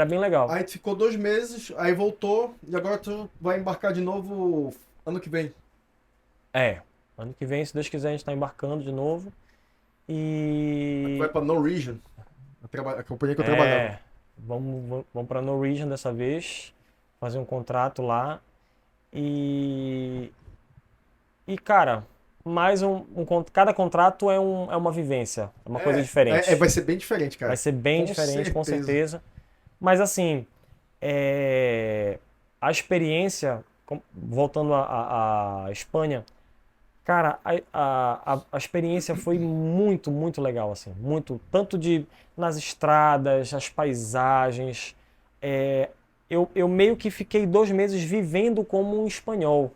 bem legal. Aí tu ficou 2 meses, aí voltou, e agora tu vai embarcar de novo ano que vem. É, ano que vem, se Deus quiser, a gente tá embarcando de novo. Aí tu vai E pra Norwegian, a companhia que eu trabalhava. é, vamos para Norwegian dessa vez, fazer um contrato lá. E, cara, cada contrato é uma vivência, é uma coisa diferente. Vai ser bem diferente, Vai cara. ser bem Com diferente, com certeza. certeza. Mas assim, a experiência, voltando à Espanha, cara, a experiência foi muito, muito legal, assim, muito, tanto nas estradas, as paisagens, é, eu meio que fiquei 2 meses vivendo como um espanhol.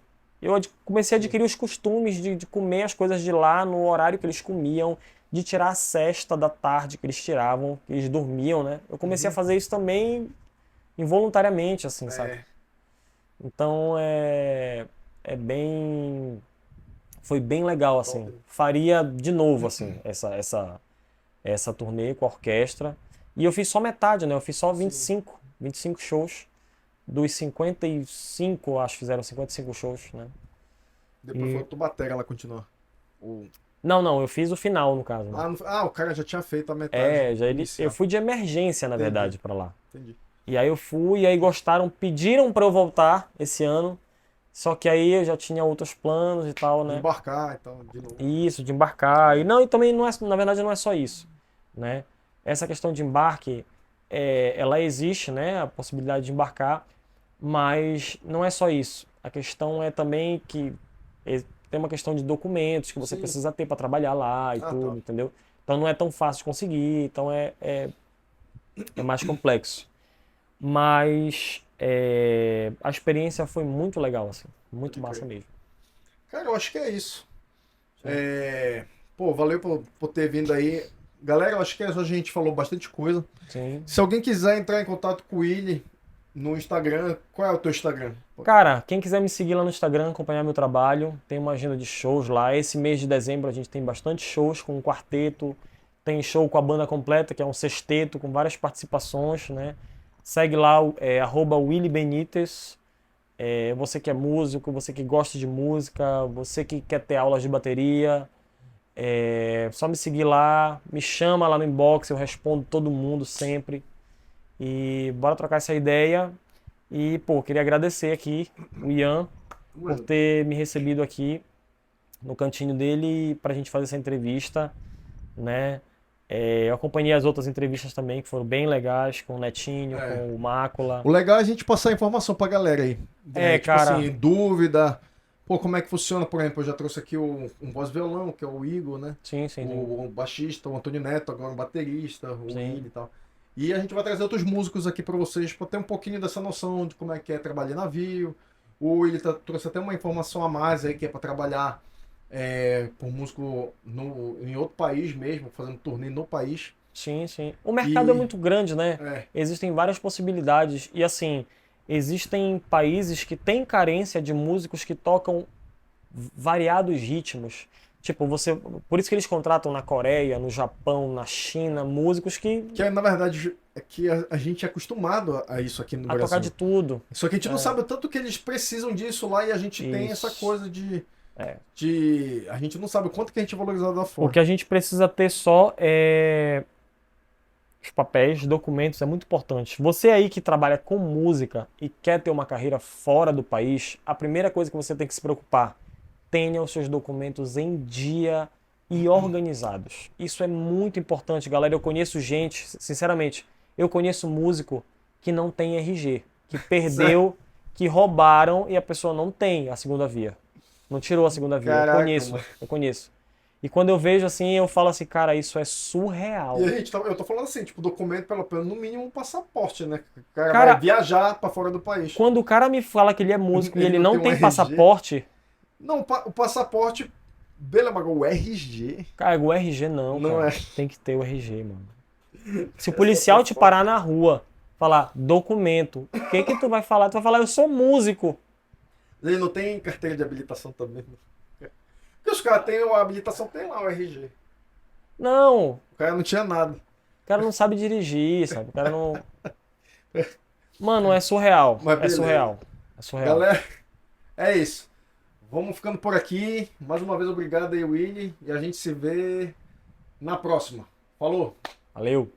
Comecei a Sim. adquirir os costumes de comer as coisas de lá no horário que eles comiam, de tirar a sesta da tarde que eles tiravam, que eles dormiam, né? Eu comecei a Uhum. fazer isso também involuntariamente, assim, saca? É, Então é bem foi bem legal, top. assim. Faria de novo, assim, essa turnê com a orquestra. E eu fiz só metade, né? Eu fiz só Sim. 25 shows. Dos 55, acho que fizeram 55 shows, né? Depois foi E... o Tubatera lá continuar. O... Não, eu fiz o final, no caso, né? O cara já tinha feito a metade Eu inicial. fui de emergência, na Entendi, verdade, pra lá. entendi. E aí eu fui, e aí gostaram, pediram pra eu voltar esse ano. Só que aí eu já tinha outros planos e tal, De né? embarcar e tal, de novo. Isso, de embarcar. E não, e também não é, na verdade não é só isso, né? Essa questão de embarque, ela existe, né? A possibilidade de embarcar, mas não é só isso. A questão é também que tem uma questão de documentos que você Sim. precisa ter para trabalhar lá e Ah, tudo, tá. entendeu? Então não é tão fácil de conseguir, então é mais complexo. Mas a experiência foi muito legal, assim, muito Pode massa crer. mesmo. Cara, eu acho que é isso. Sim. Pô, valeu por ter vindo aí. Galera, eu acho que a gente falou bastante coisa. Sim. Se alguém quiser entrar em contato com o Willy no Instagram, qual é o teu Instagram? Cara, quem quiser me seguir lá no Instagram, acompanhar meu trabalho, tem uma agenda de shows lá. Esse mês de dezembro a gente tem bastante shows com um quarteto, tem show com a banda completa, que é um sexteto com várias participações, né? Segue lá, @Willy Benítez. Você que é músico, você que gosta de música, você que quer ter aulas de bateria, só me seguir lá, me chama lá no inbox, eu respondo todo mundo sempre. E bora trocar essa ideia. E, pô, queria agradecer aqui o Ian por Mano, ter me recebido aqui. no cantinho dele pra gente fazer essa entrevista, né? Eu acompanhei as outras entrevistas também, que foram bem legais, com o Netinho, com o Mácula. O legal é a gente passar informação pra galera aí. Tipo cara. assim, dúvida. Pô, como é que funciona? Por exemplo, eu já trouxe aqui um voz violão, que é o Igor, né? Sim, sim, sim. O baixista, o Antônio Neto, agora o baterista, o Sim. Willi e tal. E a gente vai trazer outros músicos aqui pra vocês, pra ter um pouquinho dessa noção de como é que é trabalhar em navio. O Willi trouxe até uma informação a mais aí, que é pra trabalhar por músico em outro país mesmo, fazendo turnê no país. Sim, sim. O mercado é muito grande, né? É. Existem várias possibilidades. E assim, existem países que têm carência de músicos que tocam variados ritmos. Tipo, por isso que eles contratam na Coreia, no Japão, na China, músicos que Na verdade, é que a gente é acostumado a isso aqui no Brasil. tocar de tudo. Só que a gente não sabe o tanto que eles precisam disso lá e a gente tem essa coisa de... A gente não sabe o quanto que a gente é valorizado lá fora. O que a gente precisa ter só é os papéis, documentos, é muito importante. Você aí que trabalha com música e quer ter uma carreira fora do país, a primeira coisa que você tem que se preocupar, tenha os seus documentos em dia e organizados. Isso é muito importante, galera. Eu conheço gente, sinceramente, eu conheço músico que não tem RG, que perdeu, que roubaram e a pessoa não tem a segunda via. Não tirou a segunda via. Caraca, eu conheço. E quando eu vejo assim, eu falo assim, cara, isso é surreal. E eu tô falando assim, tipo, documento pelo menos, no mínimo um passaporte, né? O cara vai viajar pra fora do país. Quando o cara me fala que ele é músico e ele não tem passaporte... Não, o passaporte, beleza, mas o RG... Cara, o RG não, cara. É. Tem que ter o RG, mano. Se o policial te parar na rua, falar documento, o que que tu vai falar? Tu vai falar, eu sou músico. Ele não tem carteira de habilitação também. Porque os caras têm a habilitação, tem lá o RG. Não. O cara não tinha nada. O cara não sabe dirigir, sabe? O cara não... Mano, é surreal. É surreal. É surreal. Galera, é isso. Vamos ficando por aqui. Mais uma vez, obrigado aí, Willi. E a gente se vê na próxima. Falou! Valeu!